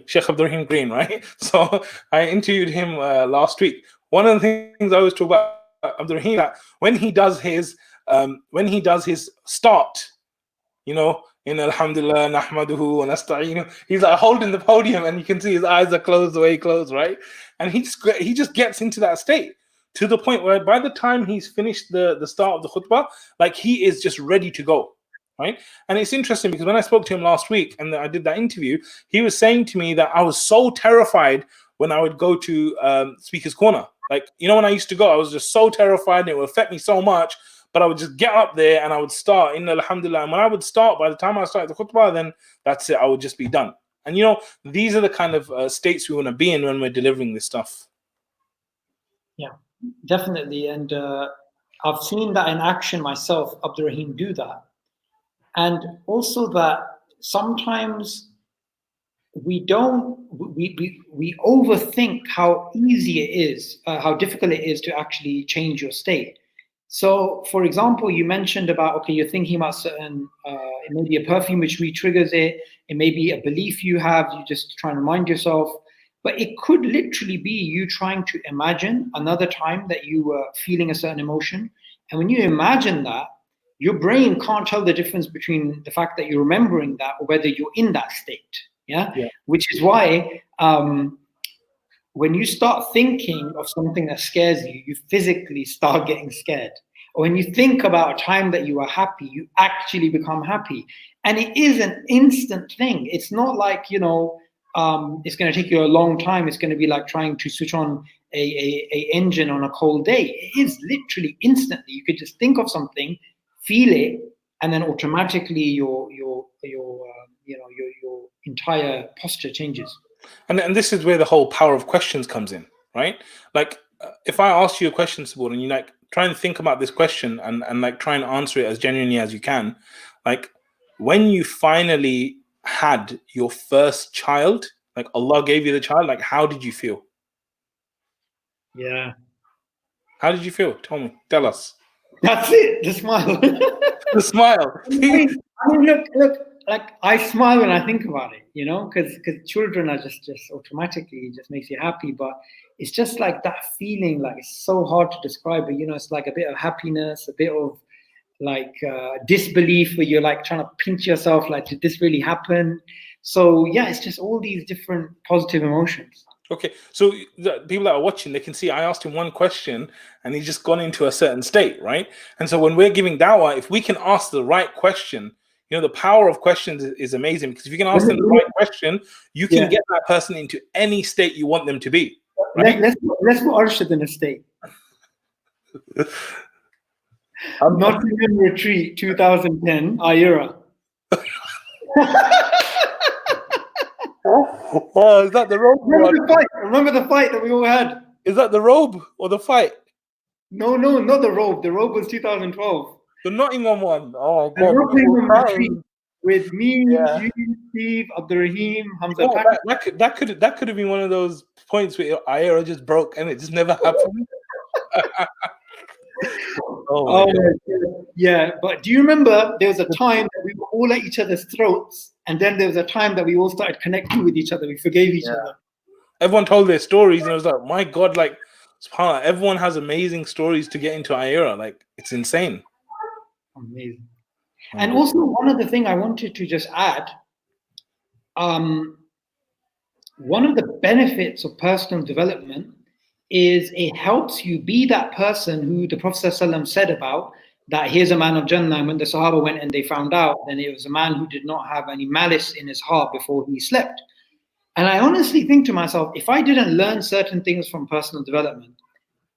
Sheikh Abdurrahim Green, right? So I interviewed him last week. One of the things I always talk about Abdurrahim, that when he does his start, in Alhamdulillah, Nahmaduhu, and Nasta'inu, he's like holding the podium, and you can see his eyes are closed the way he closed, right? And he just gets into that state to the point where by the time he's finished the start of the khutbah, like he is just ready to go, right? And it's interesting because when I spoke to him last week and I did that interview, he was saying to me that I was so terrified when I would go to Speaker's Corner. Like, when I used to go, I was just so terrified and it would affect me so much. But I would just get up there and I would start in Alhamdulillah. And when I would start, by the time I started the khutbah, then that's it. I would just be done. And these are the kind of states we want to be in when we're delivering this stuff. Yeah, definitely. And I've seen that in action myself, Abdurrahim, do that. And also that sometimes we don't we overthink how easy it is, how difficult it is to actually change your state. So, for example, you mentioned about, okay, you're thinking about certain, it may be a perfume which re-triggers it. It may be a belief you have. You just try and remind yourself. But it could literally be you trying to imagine another time that you were feeling a certain emotion. And when you imagine that, your brain can't tell the difference between the fact that you're remembering that or whether you're in that state. Yeah. Yeah. Which is why when you start thinking of something that scares you, you physically start getting scared. Or when you think about a time that you are happy, you actually become happy. And it is an instant thing. It's not like, it's going to take you a long time. It's going to be like trying to switch on a engine on a cold day. It is literally instantly. You could just think of something, feel it, and then automatically your entire posture changes. And this is where the whole power of questions comes in, right? Like, if I ask you a question, Sabur, and you like try and think about this question and like try and answer it as genuinely as you can, like when you finally had your first child, like Allah gave you the child, like how did you feel? Yeah. How did you feel? Tell us. That's it. The smile. The smile. I mean, look. Like I smile when I think about it, because children are just automatically, it just makes you happy. But it's just like that feeling, like it's so hard to describe. But it's like a bit of happiness, a bit of like disbelief, where you're like trying to pinch yourself, like did this really happen? So yeah, it's just all these different positive emotions. Okay, so the people that are watching, they can see I asked him one question and he's just gone into a certain state, right? And so when we're giving dawah, if we can ask the right question, the power of questions is amazing, because if you can ask them the right question, you can get that person into any state you want them to be. Right? Let's put Arshad in a state. Nottingham Retreat 2010, Ayura. Oh, is that the robe? Remember the fight that we all had? Is that the robe or the fight? No, not the robe. The robe was 2012. The Nottingham one. Oh God. Retreat with me, you, Steve, Abdurrahim, Hamza. That could have been one of those points where Ayura just broke and it just never happened. Yeah, but do you remember there was a time that we were all at each other's throats, and then there was a time that we all started connecting with each other. We forgave each other. Everyone told their stories, and it was like, my God, like, subhanAllah, everyone has amazing stories to get into Ayura. Like, it's insane. Amazing. And also, one other thing I wanted to just add, one of the benefits of personal development is it helps you be that person who the Prophet ﷺ said about, that here's a man of Jannah. And when the Sahaba went and they found out, then it was a man who did not have any malice in his heart before he slept. And I honestly think to myself, if I didn't learn certain things from personal development,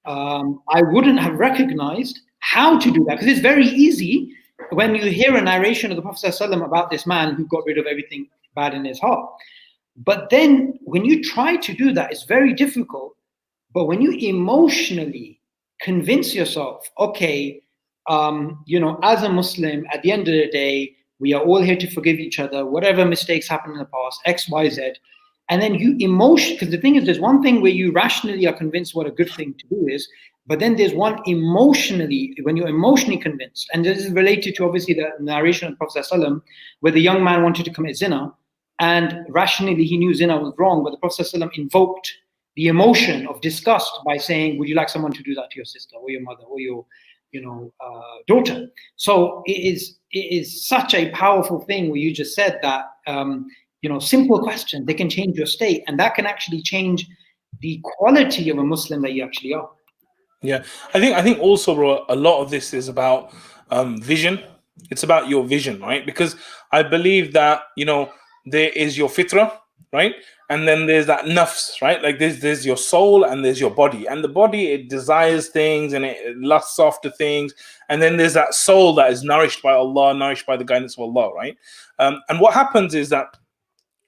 I wouldn't have recognized how to do that. Because it's very easy when you hear a narration of the Prophet ﷺ about this man who got rid of everything bad in his heart. But then when you try to do that, it's very difficult. But when you emotionally convince yourself, okay, as a Muslim, at the end of the day, we are all here to forgive each other, whatever mistakes happened in the past, X, Y, Z. And then you because the thing is, there's one thing where you rationally are convinced what a good thing to do is, but then there's one emotionally, when you're emotionally convinced, and this is related to obviously the narration of the Prophet ﷺ, where the young man wanted to commit zina, and rationally he knew zina was wrong, but the Prophet ﷺ invoked the emotion of disgust by saying, would you like someone to do that to your sister or your mother or your daughter? So it is such a powerful thing where you just said that, simple questions, they can change your state, and that can actually change the quality of a Muslim that you actually are. Yeah, I think also, bro, a lot of this is about vision. It's about your vision, right? Because I believe that, there is your fitrah, right? And then there's that nafs, right? Like there's your soul and there's your body. And the body, it desires things and it lusts after things. And then there's that soul that is nourished by Allah, nourished by the guidance of Allah, right? And what happens is that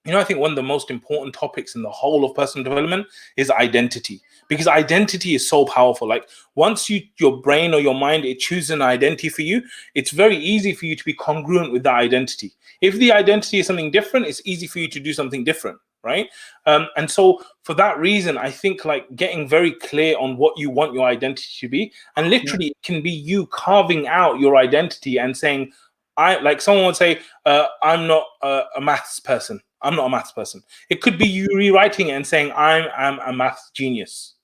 I think one of the most important topics in the whole of personal development is identity, because identity is so powerful. Like once your brain or your mind, it chooses an identity for you, it's very easy for you to be congruent with that identity. If the identity is something different, it's easy for you to do something different, right? And so for that reason, I think like getting very clear on what you want your identity to be, and literally it can be you carving out your identity and saying, like someone would say, I'm not a maths person. I'm not a maths person. It could be you rewriting it and saying, I'm a maths genius,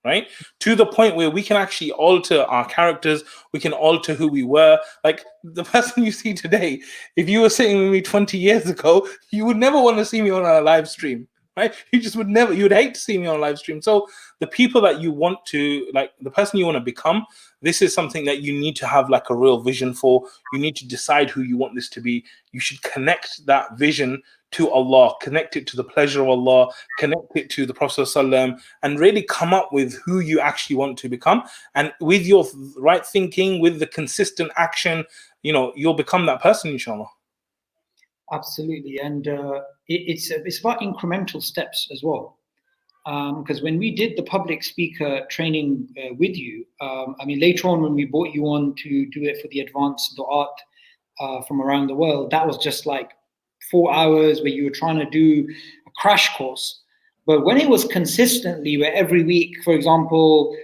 right? To the point where we can actually alter our characters. We can alter who we were. Like the person you see today, if you were sitting with me 20 years ago, you would never want to see me on a live stream, right? You just would never, you would hate to see me on a live stream. So the people that you want to, like the person you want to become, this is something that you need to have like a real vision for. You need to decide who you want this to be. You should connect that vision to Allah, connect it to the pleasure of Allah, connect it to the Prophet ﷺ, and really come up with who you actually want to become. And with your right thinking, with the consistent action, you'll become that person, inshallah. Absolutely. And it's about incremental steps as well. Because when we did the public speaker training with you, I mean, later on when we brought you on to do it for the advanced du'at from around the world, that was just like 4 hours where you were trying to do a crash course. But when it was consistently, where every week, for example,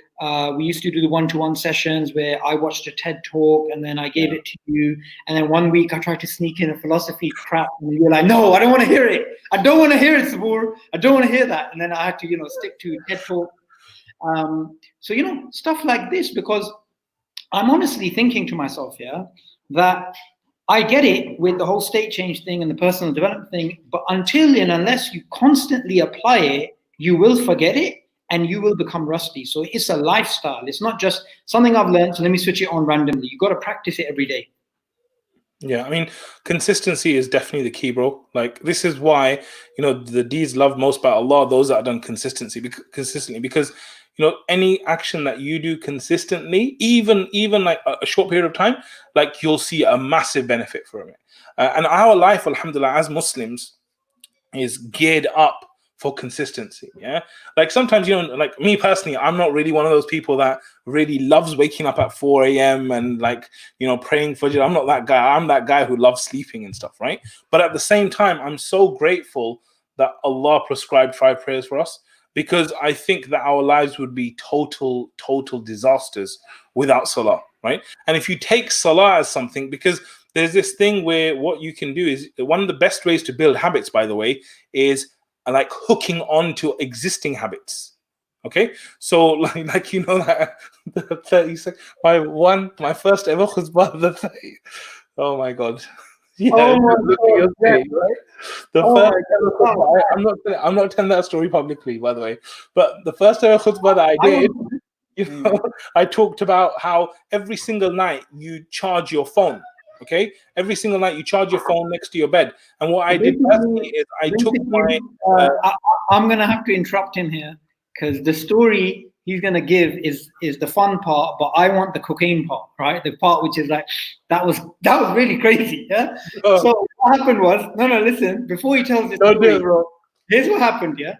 we used to do the one-to-one sessions where I watched a TED talk and then I gave it to you. And then one week I tried to sneak in a philosophy crap and you were like, no, I don't want to hear it. I don't want to hear it, Sabur. I don't want to hear that. And then I had to, stick to TED talk. So, stuff like this, because I'm honestly thinking to myself, that I get it with the whole state change thing and the personal development thing, but until and unless you constantly apply it, you will forget it and you will become rusty. So it's a lifestyle. It's not just something I've learned, so let me switch it on randomly. You've got to practice it every day. Yeah, I mean, consistency is definitely the key, bro. Like this is why, the deeds loved most by Allah, those that are done consistently, because any action that you do consistently, even like a short period of time, like you'll see a massive benefit from it. And our life, alhamdulillah, as Muslims, is geared up for consistency. Yeah, like sometimes, like me personally, I'm not really one of those people that really loves waking up at 4 a.m. and like praying Fajr. I'm not that guy. I'm that guy who loves sleeping and stuff, right? But at the same time, I'm so grateful that Allah prescribed 5 prayers for us, because I think that our lives would be total disasters without salah, right? And if you take salah as something, because there's this thing where what you can do is, one of the best ways to build habits, by the way, is like hooking on to existing habits. Okay, so like that the 30 seconds, my first ever khutbah, the 30, oh my god. Yeah, oh my god, yeah, right? The first ever khutbah, I'm not telling that story publicly, by the way, but the first ever khutbah that I did, I talked about how every single night you charge your phone. Okay, every single night you charge your phone next to your bed. And what I did personally is I took my. I'm gonna have to interrupt him here, because the story he's gonna give is the fun part, but I want the cocaine part, right? The part which is like that was really crazy, yeah. Oh. So what happened was, no, listen. Before he tells this story, here's what happened, yeah.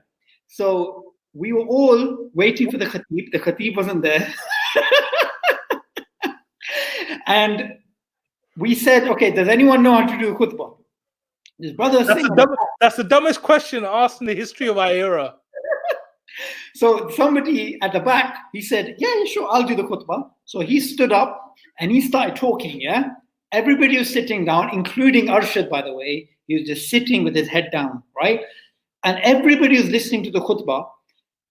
So we were all waiting for the khatib. The khatib wasn't there, and we said, okay, does anyone know how to do a khutbah? His brother was saying, that's the dumbest question asked in the history of our era. So somebody at the back, he said, yeah, sure, I'll do the khutbah. So he stood up and he started talking, yeah? Everybody was sitting down, including Arshad, by the way. He was just sitting with his head down, right? And everybody was listening to the khutbah.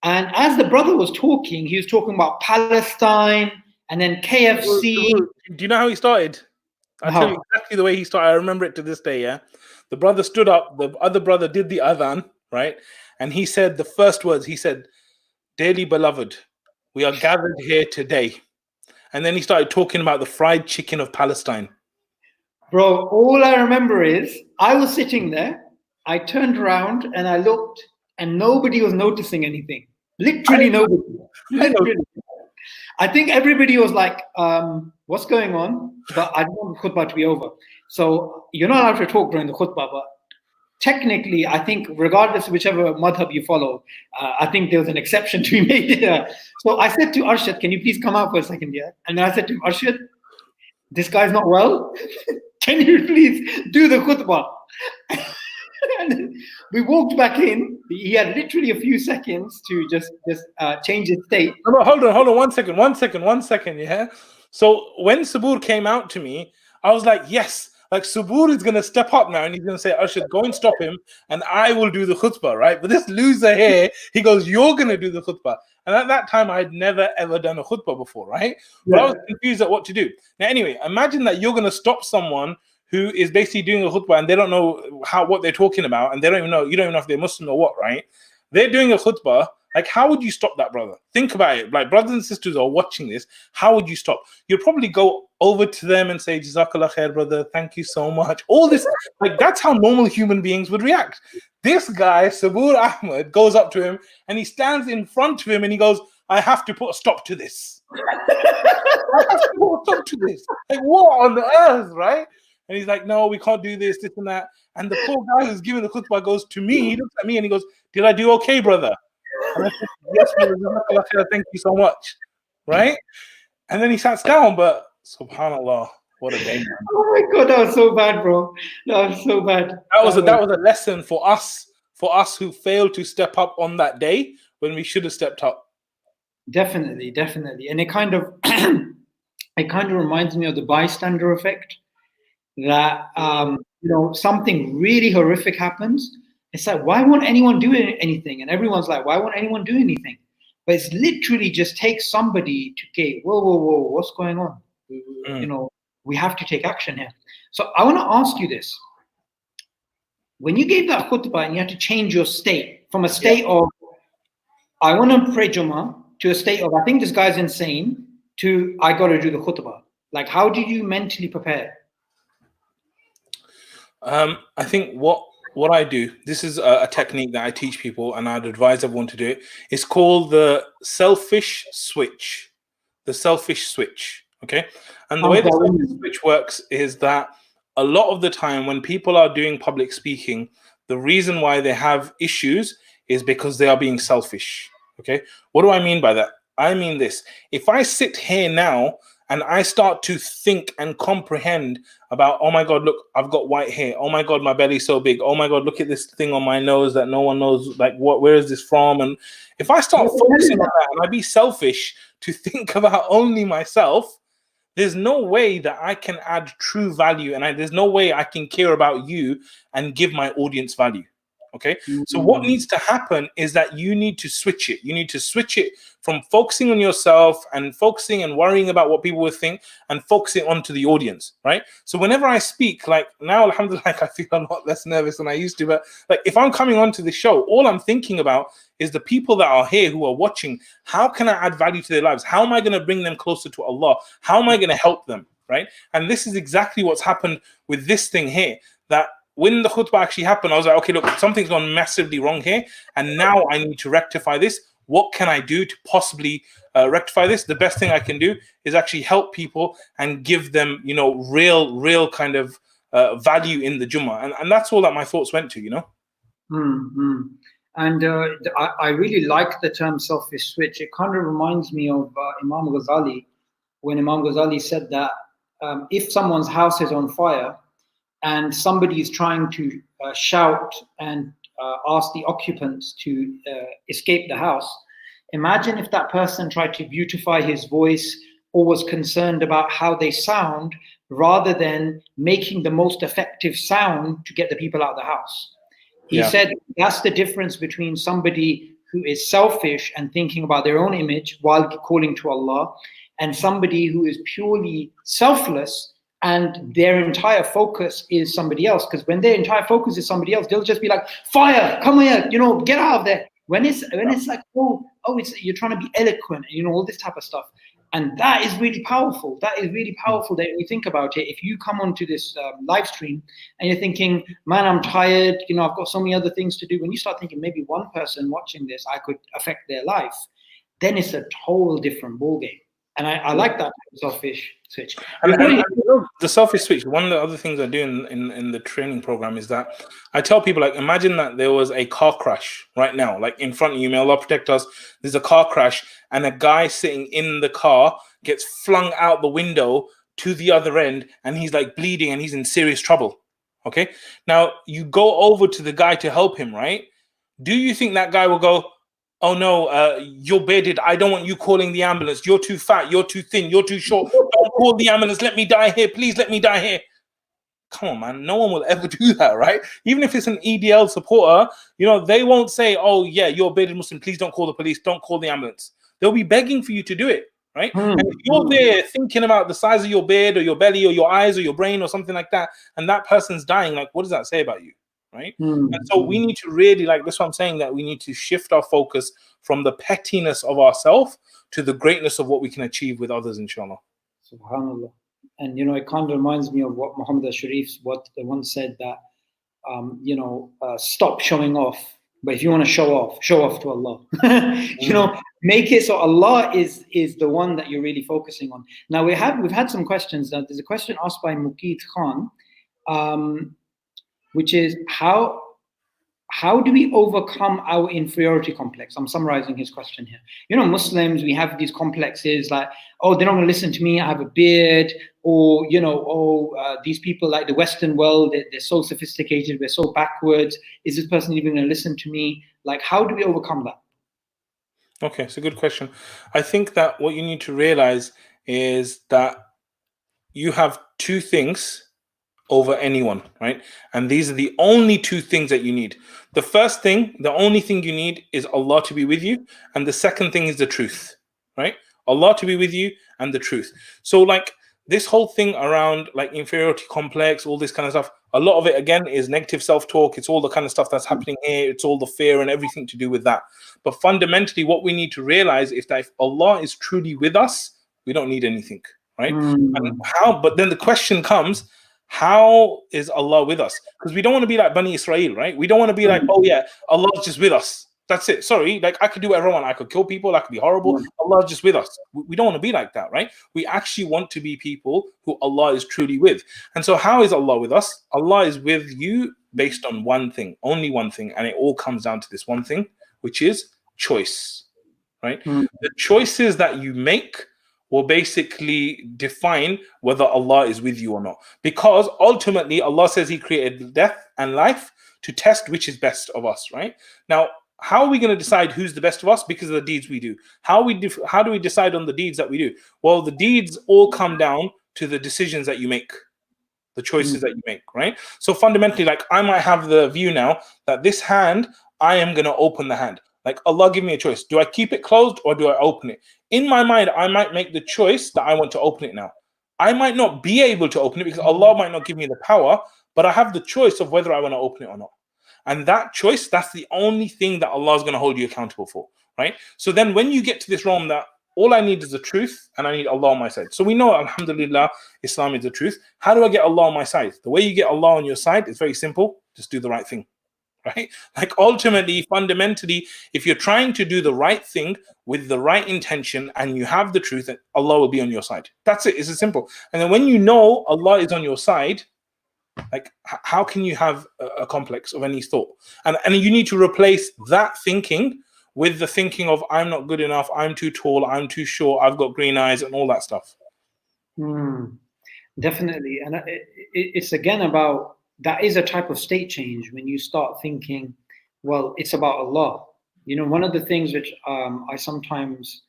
And as the brother was talking, he was talking about Palestine and then KFC. Do you know how he started? I'll tell you exactly the way he started. I remember it to this day, yeah? The brother stood up, the other brother did the adhan, right? And he said the first words, he said, "Dearly beloved, we are gathered here today." And then he started talking about the fried chicken of Palestine. Bro, all I remember is I was sitting there, I turned around and I looked and nobody was noticing anything. Literally nobody. Literally. I think everybody was like, what's going on? But I didn't want the khutbah to be over. So you're not allowed to talk during the khutbah, but technically, I think regardless of whichever madhab you follow, I think there was an exception to be made here. So I said to Arshad, can you please come out for a second here? And then I said to him, Arshad, this guy's not well. Can you please do the khutbah? And we walked back in. He had literally a few seconds to just change his state. No, hold on, one second, yeah? So when Sabur came out to me, I was like, yes, like Sabur is going to step up now and he's going to say, Arshad, go and stop him and I will do the khutbah, right? But this loser here, he goes, you're going to do the khutbah. And at that time, I had never, ever done a khutbah before, right? But I was confused at what to do. Now, anyway, imagine that you're going to stop someone who is basically doing a khutbah and they don't know what they're talking about and they don't even know, you don't even know if they're Muslim or what, right? They're doing a khutbah. Like, how would you stop that, brother? Think about it. Like, brothers and sisters are watching this. How would you stop? You'd probably go over to them and say, Jazakallah khair, brother. Thank you so much. All this, like, that's how normal human beings would react. This guy, Sabur Ahmed, goes up to him and he stands in front of him and he goes, I have to put a stop to this. I have to put a stop to this. Like, what on earth, right? And he's like, no, we can't do this, this and that. And the poor guy who's giving the khutbah goes to me, he looks at me and he goes, did I do okay, brother? And I said, yes, brother, thank you so much. Right? And then he sat down, but subhanAllah, what a day, man. Oh my God, that was so bad, bro. That was so bad. That was a lesson for us who failed to step up on that day when we should have stepped up. Definitely. And it kind of reminds me of the bystander effect. That something really horrific happens. It's like, why won't anyone do anything? And everyone's like, why won't anyone do anything? But it's literally just takes somebody to get, whoa, what's going on? We have to take action here. So I want to ask you this. When you gave that khutbah and you had to change your state from a state of, I want to pray Jummah, to a state of, I think this guy's insane, to, I got to do the khutbah. Like, how did you mentally prepare? I think what I do, this is a technique that I teach people and I'd advise everyone to do it. It's called the selfish switch. The selfish switch, okay? And the way the selfish switch works is that a lot of the time when people are doing public speaking, the reason why they have issues is because they are being selfish, okay? What do I mean by that? I mean this. If I sit here now and I start to think and comprehend about, oh my God, look, I've got white hair. Oh my God, my belly's so big. Oh my God, look at this thing on my nose that no one knows, like, where is this from? And if I start focusing on that and I be selfish to think about only myself, there's no way that I can add true value and there's no way I can care about you and give my audience value. Okay. So what needs to happen is that you need to switch it. You need to switch it from focusing on yourself and focusing and worrying about what people will think and focusing onto the audience. Right. So whenever I speak, like now, alhamdulillah, I feel a lot less nervous than I used to. But like if I'm coming onto the show, all I'm thinking about is the people that are here who are watching. How can I add value to their lives? How am I going to bring them closer to Allah? How am I going to help them? Right. And this is exactly what's happened with this thing here, that when the khutbah actually happened, I was like, okay, look, something's gone massively wrong here. And now I need to rectify this. What can I do to possibly rectify this? The best thing I can do is actually help people and give them, real kind of value in the Jummah. And that's all that my thoughts went to, Mm-hmm. And I really like the term selfish switch. It kind of reminds me of Imam Ghazali, when Imam Ghazali said that if someone's house is on fire, and somebody is trying to shout and ask the occupants to escape the house, imagine if that person tried to beautify his voice or was concerned about how they sound rather than making the most effective sound to get the people out of the house. He said that's the difference between somebody who is selfish and thinking about their own image while calling to Allah, and somebody who is purely selfless and their entire focus is somebody else. Because when their entire focus is somebody else, they'll just be like, fire, come here, get out of there. When it's like, it's you're trying to be eloquent, all this type of stuff. And that is really powerful. That is really powerful that you think about it. If you come onto this live stream and you're thinking, man, I'm tired, I've got so many other things to do. When you start thinking maybe one person watching this, I could affect their life, then it's a whole different ballgame. And I like that selfish switch. And the selfish switch, one of the other things I do in the training program is that I tell people, like, imagine that there was a car crash right now, like in front of you. May Allah protect us. There's a car crash, and a guy sitting in the car gets flung out the window to the other end, and he's like bleeding and he's in serious trouble. Okay. Now you go over to the guy to help him, right? Do you think that guy will go, oh no, you're bedded, I don't want you calling the ambulance, you're too fat, you're too thin, you're too short, don't call the ambulance, let me die here, please let me die here? Come on, man, no one will ever do that, right? Even if it's an EDL supporter, they won't say, oh yeah, you're a bedded Muslim, please don't call the police, don't call the ambulance. They'll be begging for you to do it, right? And if you're there thinking about the size of your bed or your belly or your eyes or your brain or something like that, and that person's dying, like, what does that say about you? Right. And so we need to really, like, that's what I'm saying, that we need to shift our focus from the pettiness of ourselves to the greatness of what we can achieve with others, inshallah. Subhanallah. And it kind of reminds me of what Muhammad Arshad once said, that stop showing off, but if you want to show off to Allah. Make it so Allah is the one that you're really focusing on. Now we've had some questions. There's a question asked by Mukeet Khan, which is how do we overcome our inferiority complex? I'm summarizing his question here. Muslims, we have these complexes like, oh, they're not going to listen to me, I have a beard, or these people, like the Western world, they're so sophisticated, we're so backwards. Is this person even going to listen to me? Like, how do we overcome that? Okay, it's a good question. I think that what you need to realize is that you have two things over anyone, right? And these are the only two things that you need. The first thing, the only thing you need is Allah to be with you. And the second thing is the truth, right? Allah to be with you and the truth. So like this whole thing around like inferiority complex, all this kind of stuff, a lot of it again is negative self-talk. It's all the kind of stuff that's happening here. It's all the fear and everything to do with that. But fundamentally, what we need to realize is that if Allah is truly with us, we don't need anything, right? And how? But then the question comes, how is Allah with us? Because we don't want to be like Bani Israel, right? We don't want to be like, oh yeah, Allah's just with us. That's it. Sorry, like I could do whatever I want. I could kill people. I could be horrible. Allah's just with us. We don't want to be like that, right? We actually want to be people who Allah is truly with. And so how is Allah with us? Allah is with you based on one thing, only one thing. And it all comes down to this one thing, which is choice, right? The choices that you make will basically define whether Allah is with you or not. Because ultimately, Allah says He created death and life to test which is best of us, right? Now, how are we going to decide who's the best of us? Because of the deeds we do. How do we decide on the deeds that we do? Well, the deeds all come down to the decisions that you make, the choices that you make, right? So fundamentally, like I might have the view now that this hand, I am going to open the hand. Like Allah give me a choice. Do I keep it closed or do I open it? In my mind, I might make the choice that I want to open it now. I might not be able to open it because Allah might not give me the power, but I have the choice of whether I want to open it or not. And that choice, that's the only thing that Allah is going to hold you accountable for, right? So then when you get to this realm that all I need is the truth and I need Allah on my side. So we know, alhamdulillah, Islam is the truth. How do I get Allah on my side? The way you get Allah on your side is very simple. Just do the right thing. Right? Like ultimately, fundamentally, if you're trying to do the right thing with the right intention and you have the truth, Allah will be on your side. That's it. It's as simple. And then when you know Allah is on your side, like how can you have a complex of any thought? And you need to replace that thinking with the thinking of I'm not good enough, I'm too tall, I'm too short, I've got green eyes and all that stuff. Definitely. And it's again about, that is a type of state change when you start thinking, well, it's about Allah. One of the things which I sometimes,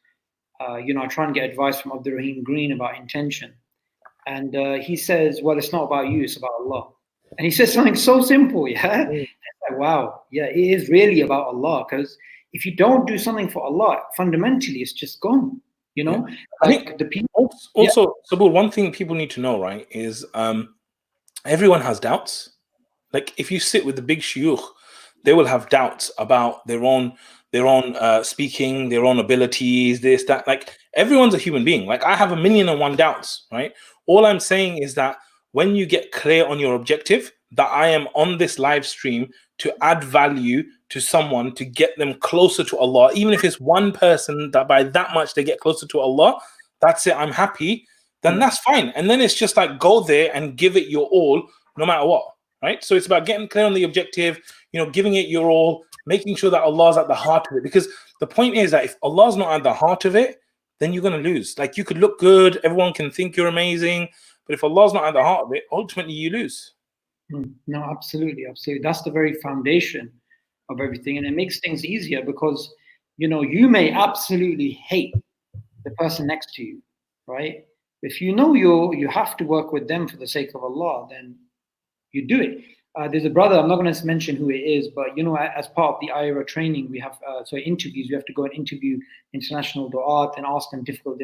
I try and get advice from Abdul Rahim Green about intention. And he says, well, it's not about you, it's about Allah. And he says something so simple, yeah? Like, wow, yeah, it is really about Allah. Because if you don't do something for Allah, fundamentally, it's just gone, I Like think the people. Also, Sabur, one thing people need to know, right, is everyone has doubts. Like if you sit with the big shuyukh, they will have doubts about their own speaking, their own abilities, this, that. Like everyone's a human being. Like I have 1,000,001 doubts, right? All I'm saying is that when you get clear on your objective, that I am on this live stream to add value to someone, to get them closer to Allah, even if it's one person that by that much they get closer to Allah, that's it, I'm happy, then that's fine. And then it's just like go there and give it your all, no matter what, right? So it's about getting clear on the objective, giving it your all, making sure that Allah's at the heart of it. Because the point is that if Allah's not at the heart of it, then you're going to lose. Like, you could look good, everyone can think you're amazing, but if Allah's not at the heart of it, ultimately you lose. No, absolutely. That's the very foundation of everything. And it makes things easier because, you may absolutely hate the person next to you, right? If you have to work with them for the sake of Allah, then you do it. There's a brother, I'm not going to mention who it is, but as part of the IRA training, we have interviews. We have to go and interview international du'at and ask them difficult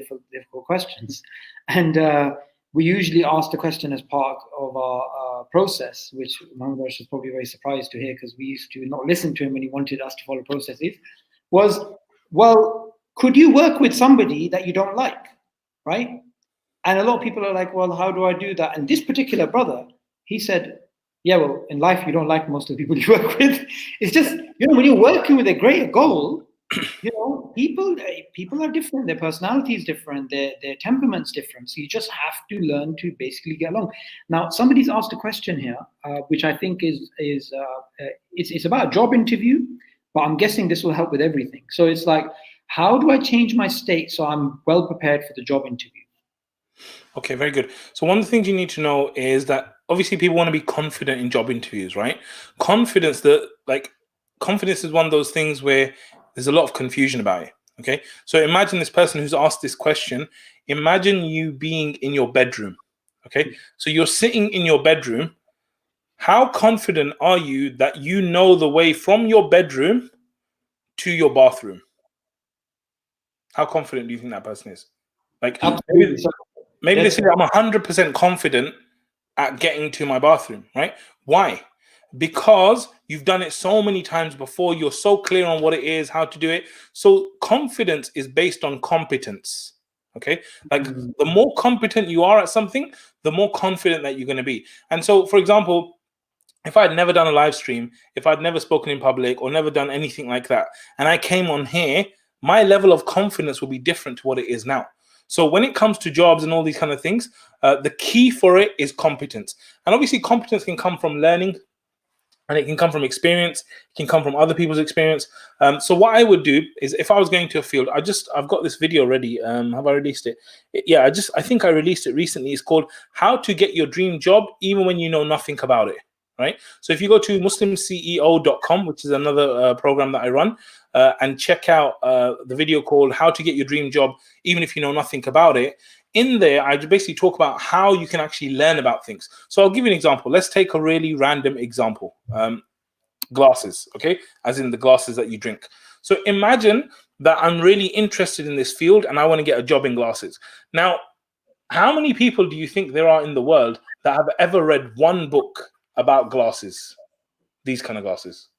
questions. And we usually ask the question as part of our process, which Mohammad Arshad is probably very surprised to hear, because we used to not listen to him when he wanted us to follow processes, was, well, could you work with somebody that you don't like, right? And a lot of people are like, well, how do I do that? And this particular brother, he said, yeah, well, in life, you don't like most of the people you work with. It's just, when you're working with a greater goal, people are different. Their personality is different. Their temperament's different. So you just have to learn to basically get along. Now, somebody's asked a question here, which I think it's about a job interview, but I'm guessing this will help with everything. So it's like, how do I change my state so I'm well prepared for the job interview? Okay, very good. So one of the things you need to know is that obviously people want to be confident in job interviews, right? Confidence is one of those things where there's a lot of confusion about it. Okay, so imagine this person who's asked this question. Imagine you being in your bedroom. Okay, so you're sitting in your bedroom. How confident are you that you know the way from your bedroom to your bathroom? How confident do you think that person is? Like, maybe they say I'm 100% confident at getting to my bathroom, right? Why? Because you've done it so many times before. You're so clear on what it is, how to do it. So confidence is based on competence. Okay, like the more competent you are at something, the more confident that you're going to be. And so, for example, if I'd never done a live stream, if I'd never spoken in public or never done anything like that, and I came on here, my level of confidence will be different to what it is now. So when it comes to jobs and all these kind of things, the key for it is competence. And obviously competence can come from learning, and it can come from experience. It can come from other people's experience. So what I would do is, if I was going to a field, I've got this video ready. Have I released it? Yeah, I think I released it recently. It's called How to Get Your Dream Job Even When You Know Nothing About It. Right. So if you go to muslimceo.com, which is another program that I run, and check out the video called How to Get Your Dream Job Even If You Know Nothing About It, in there, I basically talk about how you can actually learn about things. So I'll give you an example. Let's take a really random example. Glasses, okay? As in the glasses that you drink. So imagine that I'm really interested in this field and I want to get a job in glasses. Now, how many people do you think there are in the world that have ever read one book about glasses? These kind of glasses?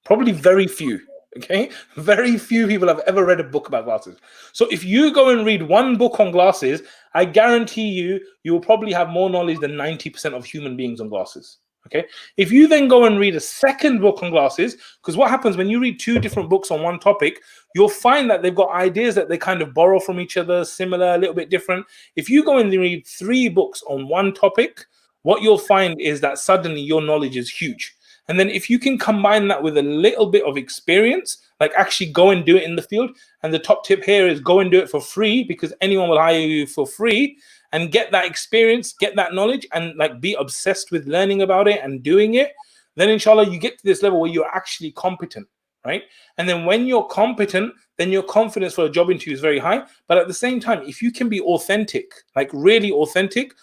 Probably very few. Okay, very few people have ever read a book about glasses. So if you go and read one book on glasses, I guarantee you will probably have more knowledge than 90% of human beings on glasses. Okay, if you then go and read a second book on glasses, because what happens when you read two different books on one topic, you'll find that they've got ideas that they kind of borrow from each other, similar, a little bit different. If you go and read three books on one topic, what you'll find is that suddenly your knowledge is huge. And then if you can combine that with a little bit of experience, like actually go and do it in the field. And the top tip here is go and do it for free, because anyone will hire you for free, and get that experience, get that knowledge, and like be obsessed with learning about it and doing it. Then inshallah, you get to this level where you're actually competent, right? And then when you're competent, then your confidence for a job interview is very high. But at the same time, if you can be authentic, like really authentic,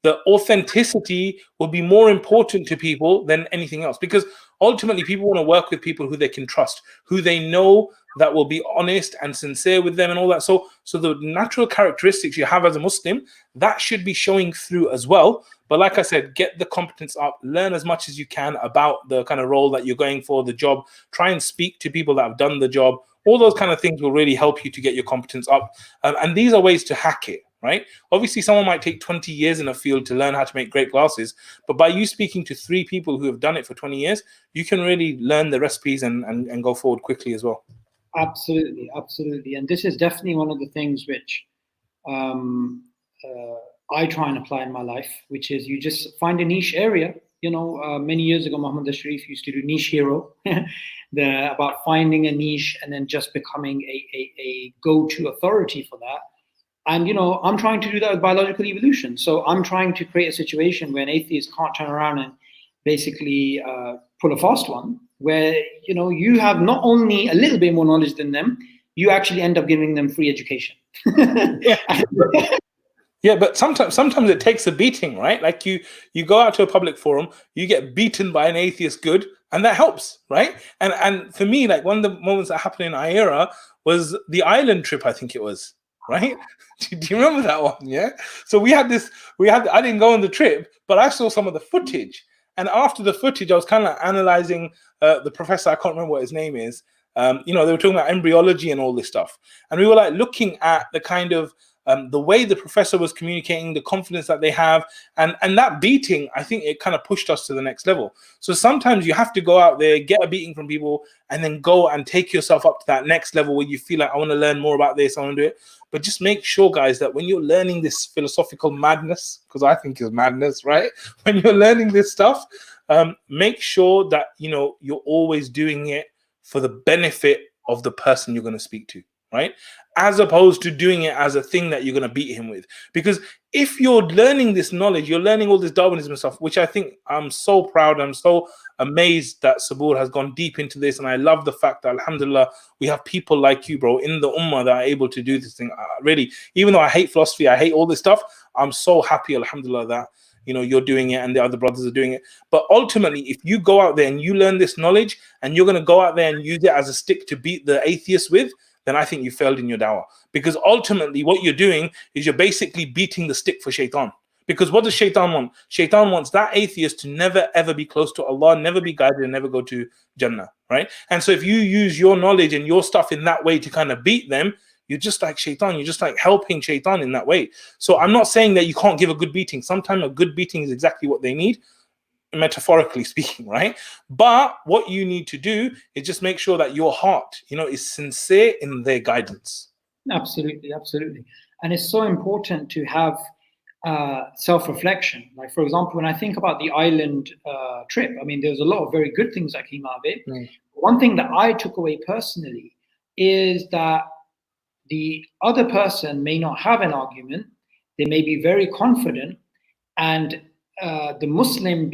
the authenticity will be more important to people than anything else, because ultimately people want to work with people who they can trust, who they know that will be honest and sincere with them and all that. So the natural characteristics you have as a Muslim, that should be showing through as well. But like I said, get the competence up, learn as much as you can about the kind of role that you're going for, the job, try and speak to people that have done the job. All those kind of things will really help you to get your competence up. And these are ways to hack it. Right? Obviously, someone might take 20 years in a field to learn how to make great glasses, but by you speaking to 3 people who have done it for 20 years, you can really learn the recipes and go forward quickly as well. Absolutely, absolutely. And this is definitely one of the things which um, I try and apply in my life, which is you just find a niche area. Many years ago, Muhammad Ashraf used to do Niche Hero, about finding a niche and then just becoming a go-to authority for that. And I'm trying to do that with biological evolution. So I'm trying to create a situation where an atheist can't turn around and basically pull a fast one, where you have not only a little bit more knowledge than them, you actually end up giving them free education. Yeah. Yeah, but sometimes it takes a beating, right? Like you go out to a public forum, you get beaten by an atheist good, and that helps, right? And for me, like one of the moments that happened in Aira was the island trip, I think it was, right? Do you remember that one? Yeah. So I didn't go on the trip, but I saw some of the footage. And after the footage, I was kind of analyzing the professor, I can't remember what his name is. They were talking about embryology and all this stuff. And we were like looking at the kind of the way the professor was communicating, the confidence that they have, and that beating, I think it kind of pushed us to the next level. So sometimes you have to go out there, get a beating from people, and then go and take yourself up to that next level where you feel like, I want to learn more about this, I want to do it. But just make sure, guys, that when you're learning this philosophical madness, because I think it's madness, right? When you're learning this stuff, make sure that, you're always doing it for the benefit of the person you're going to speak to, right? As opposed to doing it as a thing that you're going to beat him with. Because if you're learning this knowledge, you're learning all this Darwinism stuff, which I think I'm so proud, I'm so amazed that Sabur has gone deep into this. And I love the fact that, alhamdulillah, we have people like you, bro, in the ummah that are able to do this thing. Really, even though I hate philosophy, I hate all this stuff, I'm so happy, alhamdulillah, that you're doing it and the other brothers are doing it. But ultimately, if you go out there and you learn this knowledge and you're going to go out there and use it as a stick to beat the atheists with, then I think you failed in your dawah. Because ultimately what you're doing is you're basically beating the stick for shaitan. Because what does shaitan want? Shaitan wants that atheist to never ever be close to Allah, never be guided, and never go to Jannah, right? And so if you use your knowledge and your stuff in that way to kind of beat them, you're just like shaitan. You're just like helping shaitan in that way. So I'm not saying that you can't give a good beating. Sometimes a good beating is exactly what they need, metaphorically speaking, right? But what you need to do is just make sure that your heart, is sincere in their guidance. Absolutely. And it's so important to have self-reflection. Like, for example, when I think about the island trip, I mean, there's a lot of very good things that came out of it. One thing that I took away personally is that the other person may not have an argument, they may be very confident, and the Muslim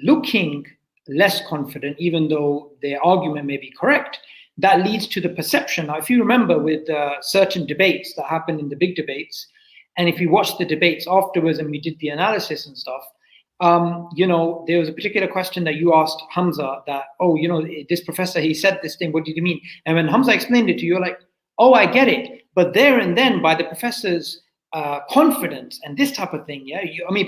looking less confident, even though their argument may be correct, that leads to the perception. Now, if you remember with certain debates that happened in the big debates, and if you watch the debates afterwards and we did the analysis and stuff, there was a particular question that you asked Hamza that, this professor, he said this thing, what did he mean? And when Hamza explained it to you, you're like, oh, I get it. But there and then, by the professor's confidence and this type of thing,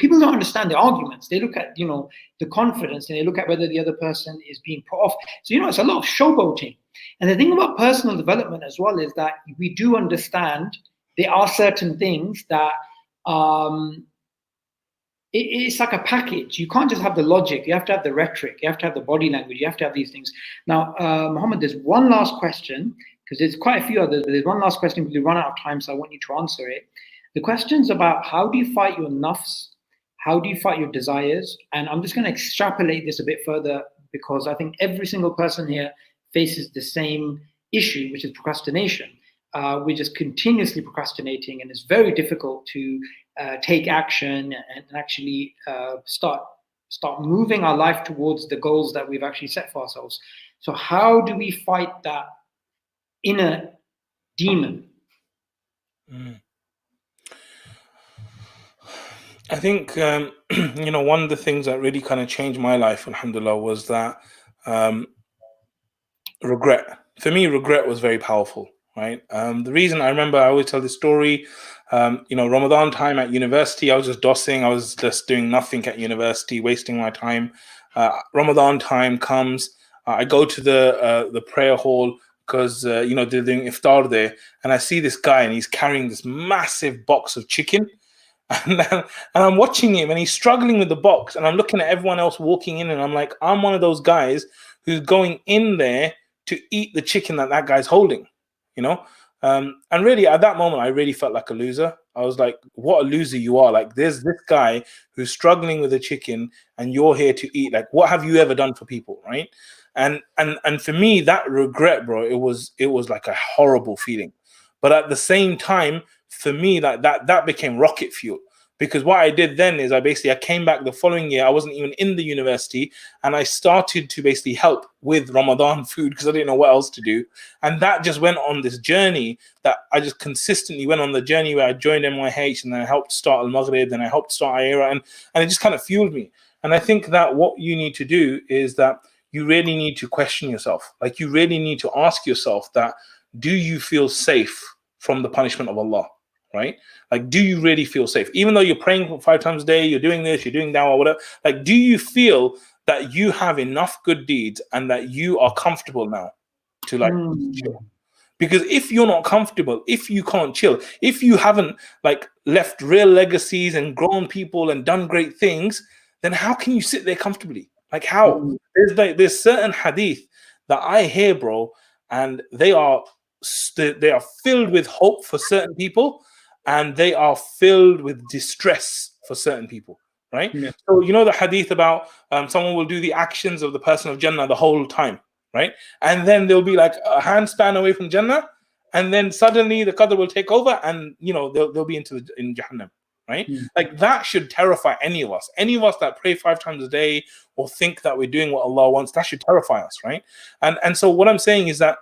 people don't understand the arguments. They look at, the confidence, and they look at whether the other person is being put off. So, it's a lot of showboating. And the thing about personal development as well is that we do understand there are certain things that it's like a package. You can't just have the logic. You have to have the rhetoric. You have to have the body language. You have to have these things. Now, Mohammed, there's one last question, because there's quite a few others, but there's one last question because we run out of time, so I want you to answer it. The question's about how do you fight your nafs? How do you fight your desires? And I'm just going to extrapolate this a bit further, because I think every single person here faces the same issue, which is procrastination. We're just continuously procrastinating, and it's very difficult to take action and actually start moving our life towards the goals that we've actually set for ourselves. So how do we fight that inner demon? I think, one of the things that really kind of changed my life, alhamdulillah, was that regret. For me, regret was very powerful, right? The reason I remember, I always tell this story, Ramadan time at university, I was just dossing. I was just doing nothing at university, wasting my time. Ramadan time comes, I go to the prayer hall, because they're doing iftar there, and I see this guy, and he's carrying this massive box of chicken. And I'm watching him, and he's struggling with the box, and I'm looking at everyone else walking in, and I'm like, I'm one of those guys who's going in there to eat the chicken that guy's holding, And really, at that moment, I really felt like a loser. I was like, what a loser you are. Like, there's this guy who's struggling with a chicken and you're here to eat. Like, what have you ever done for people, right? And for me, that regret, bro, it was like a horrible feeling. But at the same time, for me, like that became rocket fuel. Because what I did then is I came back the following year. I wasn't even in the university, and I started to basically help with Ramadan food because I didn't know what else to do. And that just went on this journey that I just consistently went on the journey where I joined MYH and then I helped start Al Maghrib, then I helped start IERA, and it just kind of fueled me. And I think that what you need to do is that you really need to question yourself. Like, you really need to ask yourself that, do you feel safe from the punishment of Allah? Right? Like, do you really feel safe? Even though you're praying 5 times a day, you're doing this, you're doing that, or whatever. Like, do you feel that you have enough good deeds and that you are comfortable now to like chill? Because if you're not comfortable, if you can't chill, if you haven't like left real legacies and grown people and done great things, then how can you sit there comfortably? Like, how? There's certain hadith that I hear, bro, and they are filled with hope for certain people, and they are filled with distress for certain people, right? Yeah. So you know the hadith about someone will do the actions of the person of Jannah the whole time, right? And then they'll be like a handspan away from Jannah, and then suddenly the qadr will take over, and you know they'll be in Jahannam, right? Like, that should terrify any of us. Any of us that pray 5 times a day or think that we're doing what Allah wants, that should terrify us, right? And so what I'm saying is that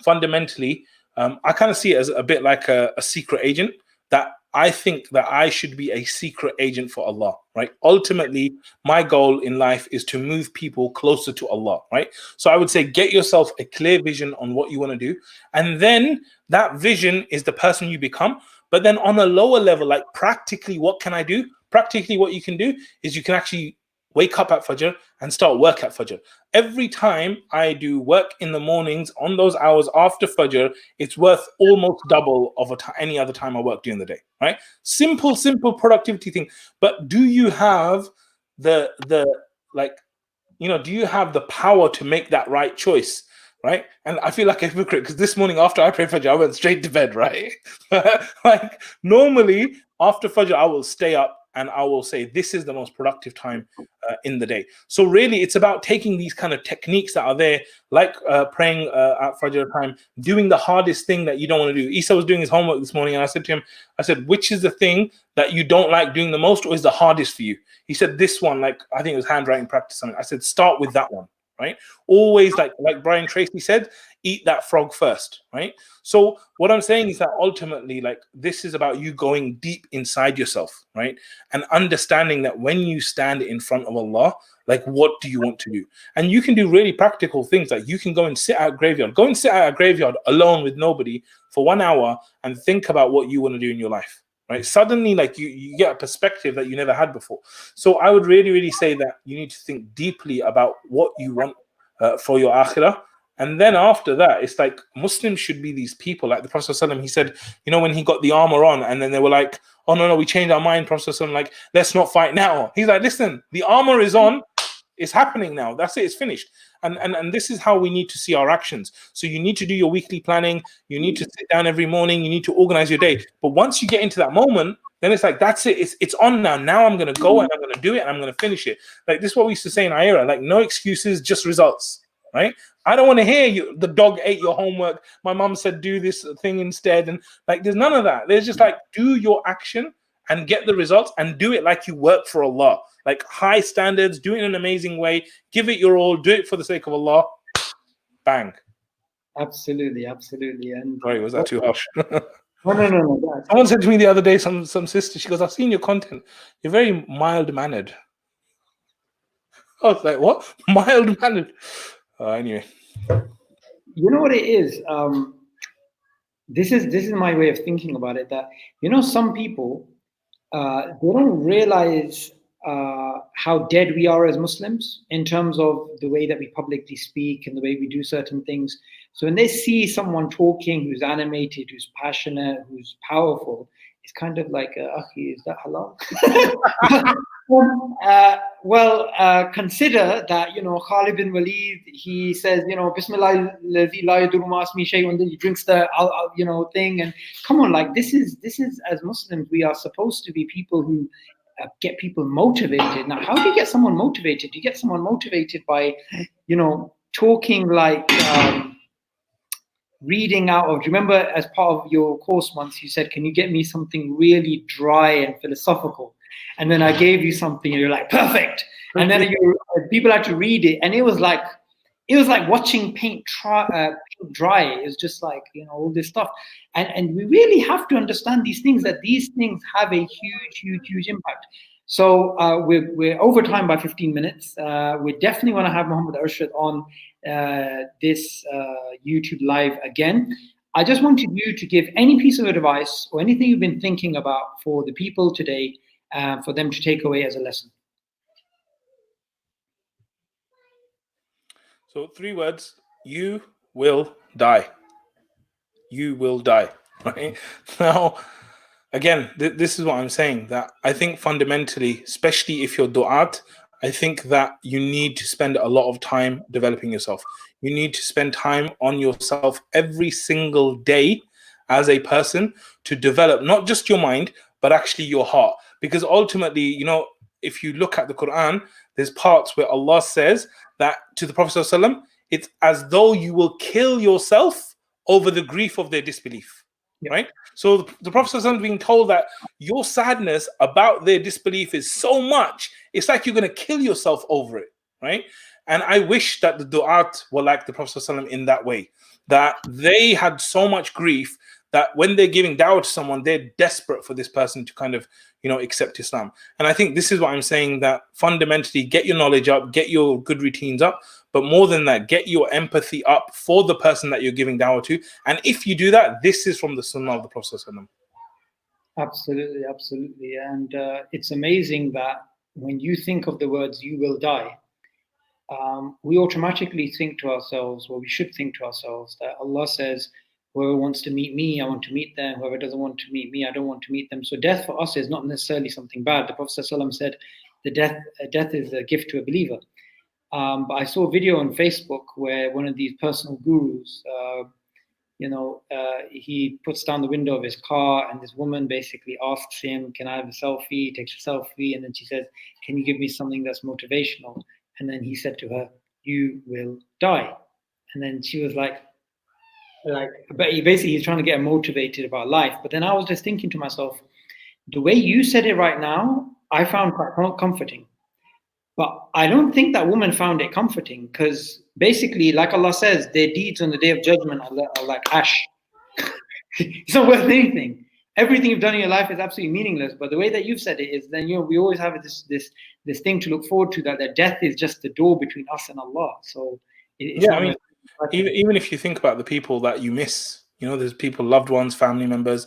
fundamentally, I kind of see it as a bit like a secret agent, that I think that I should be a secret agent for Allah, right? Ultimately, my goal in life is to move people closer to Allah, right? So I would say, get yourself a clear vision on what you want to do. And then that vision is the person you become. But then on a lower level, like, practically, what can I do? Practically, what you can do is you can actually wake up at Fajr and start work at Fajr. Every time I do work in the mornings on those hours after Fajr, it's worth almost double of any other time I work during the day, right? Simple productivity thing. But do you have the like, you know, do you have the power to make that right choice? Right? And I feel like a hypocrite because this morning after I prayed Fajr, I went straight to bed, right? Like, normally after Fajr, I will stay up and I will say, this is the most productive time in the day. So really, it's about taking these kind of techniques that are there, like praying at Fajr time, doing the hardest thing that you don't want to do. Isa was doing his homework this morning, and I said to him, I said, which is the thing that you don't like doing the most, or is the hardest for you? He said, this one, like, I think it was handwriting practice. Something. I said, start with that one. Right? Always, like Brian Tracy said, eat that frog first, right? So what I'm saying is that ultimately, like, this is about you going deep inside yourself, right? And understanding that when you stand in front of Allah, like, what do you want to do? And you can do really practical things, like you can go and sit at a graveyard. Go and sit at a graveyard alone with nobody for 1 hour and think about what you want to do in your life. Right? Suddenly, like, you get a perspective that you never had before. So I would really say that you need to think deeply about what you want for your akhirah. And then after that, it's like Muslims should be these people. Like the Prophet ﷺ, he said, you know, when he got the armor on and then they were like, oh, no, we changed our mind, Prophet ﷺ, like, let's not fight now. He's like, listen, the armor is on. It's happening now. That's it. It's finished. And this is how we need to see our actions. So you need to do your weekly planning. You need to sit down every morning. You need to organize your day. But once you get into that moment, then it's like, that's it. It's on now. Now I'm going to go and I'm going to do it and I'm going to finish it. Like, this is what we used to say in IERA, like, no excuses, just results, right? I don't want to hear you, the dog ate your homework. My mom said, do this thing instead. And like, there's none of that. There's just like, do your action and get the results and do it like you work for Allah. Like, high standards, do it in an amazing way, give it your all, do it for the sake of Allah. Bang. Absolutely. And sorry, was that too harsh? No. Someone said to me the other day, some sister, she goes, I've seen your content. You're very mild-mannered. I was like, what? Mild-mannered? Anyway. You know what it is? This is my way of thinking about it, that, you know, some people, they don't realize how dead we are as Muslims in terms of the way that we publicly speak and the way we do certain things. So when they see someone talking who's animated, who's passionate, who's powerful, it's kind of like, is that halal? Consider that, Khalid bin Walid, he says, Bismillah, lazi la yadurru ma ismihi shay'un, and then he drinks the, thing. And come on, like this is, as Muslims, we are supposed to be people who get people motivated. Now, how do you get someone motivated? You get someone motivated by, talking like, reading out of, do you remember as part of your course once you said, can you get me something really dry and philosophical? And then I gave you something and you're like, perfect. And then people had to read it. And it was like watching paint dry. It was just like, all this stuff. And we really have to understand these things, that these things have a huge impact. So we're over time by 15 minutes. We definitely want to have Mohammad Arshad on this YouTube live again. I just wanted you to give any piece of advice or anything you've been thinking about for the people today, for them to take away as a lesson. So 3 words: you will die. You will die. Right now, again, this is what I'm saying, that I think fundamentally, especially if you're du'at, I think that you need to spend a lot of time developing yourself. You need to spend time on yourself every single day as a person to develop not just your mind, but actually your heart. Because ultimately, if you look at the Quran, there's parts where Allah says that to the Prophet ﷺ, it's as though you will kill yourself over the grief of their disbelief. Yeah. Right? So the Prophet ﷺ being told that your sadness about their disbelief is so much, it's like you're going to kill yourself over it. Right? And I wish that the du'at were like the Prophet ﷺ in that way, that they had so much grief that when they're giving dawah to someone, they're desperate for this person to kind of, accept Islam. And I think this is what I'm saying, that fundamentally get your knowledge up, get your good routines up, but more than that, get your empathy up for the person that you're giving dawah to. And if you do that, this is from the sunnah of the Prophet ﷺ. Absolutely. And it's amazing that when you think of the words, you will die, we automatically think to ourselves, well, we should think to ourselves that Allah says, whoever wants to meet me, I want to meet them. Whoever doesn't want to meet me, I don't want to meet them. So death for us is not necessarily something bad. The Prophet ﷺ said, death is a gift to a believer. But I saw a video on Facebook where one of these personal gurus, he puts down the window of his car, and this woman basically asks him, can I have a selfie? Takes a selfie, and then she says, can you give me something that's motivational? And then he said to her, you will die. And then she was like, but he's trying to get her motivated about life. But then I was just thinking to myself, the way you said it right now, I found quite comforting. But I don't think that woman found it comforting, because basically, like Allah says, their deeds on the day of judgment are like ash. It's not worth anything. Everything you've done in your life is absolutely meaningless. But the way that you've said it is, then we always have this thing to look forward to, that death is just the door between us and Allah. So even if you think about the people that you miss, there's people, loved ones, family members,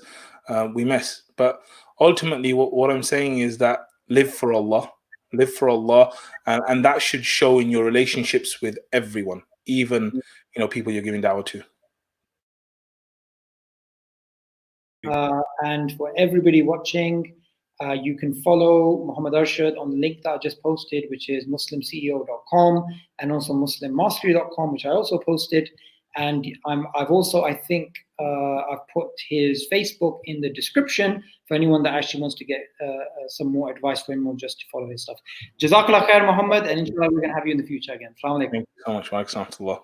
we miss. But ultimately, what I'm saying is that live for Allah, and that should show in your relationships with everyone, even people you're giving dawah to. And for everybody watching, you can follow Mohammad Arshad on the link that I just posted, which is muslimceo.com, and also muslimmastery.com, which I also posted. And I've also, I think, I've put his Facebook in the description for anyone that actually wants to get some more advice for him, or just to follow his stuff. Jazakallah khair, Mohammed, and inshallah we're going to have you in the future again. Assalamu alaikum. Thank you so much. Wa alaikum assalam.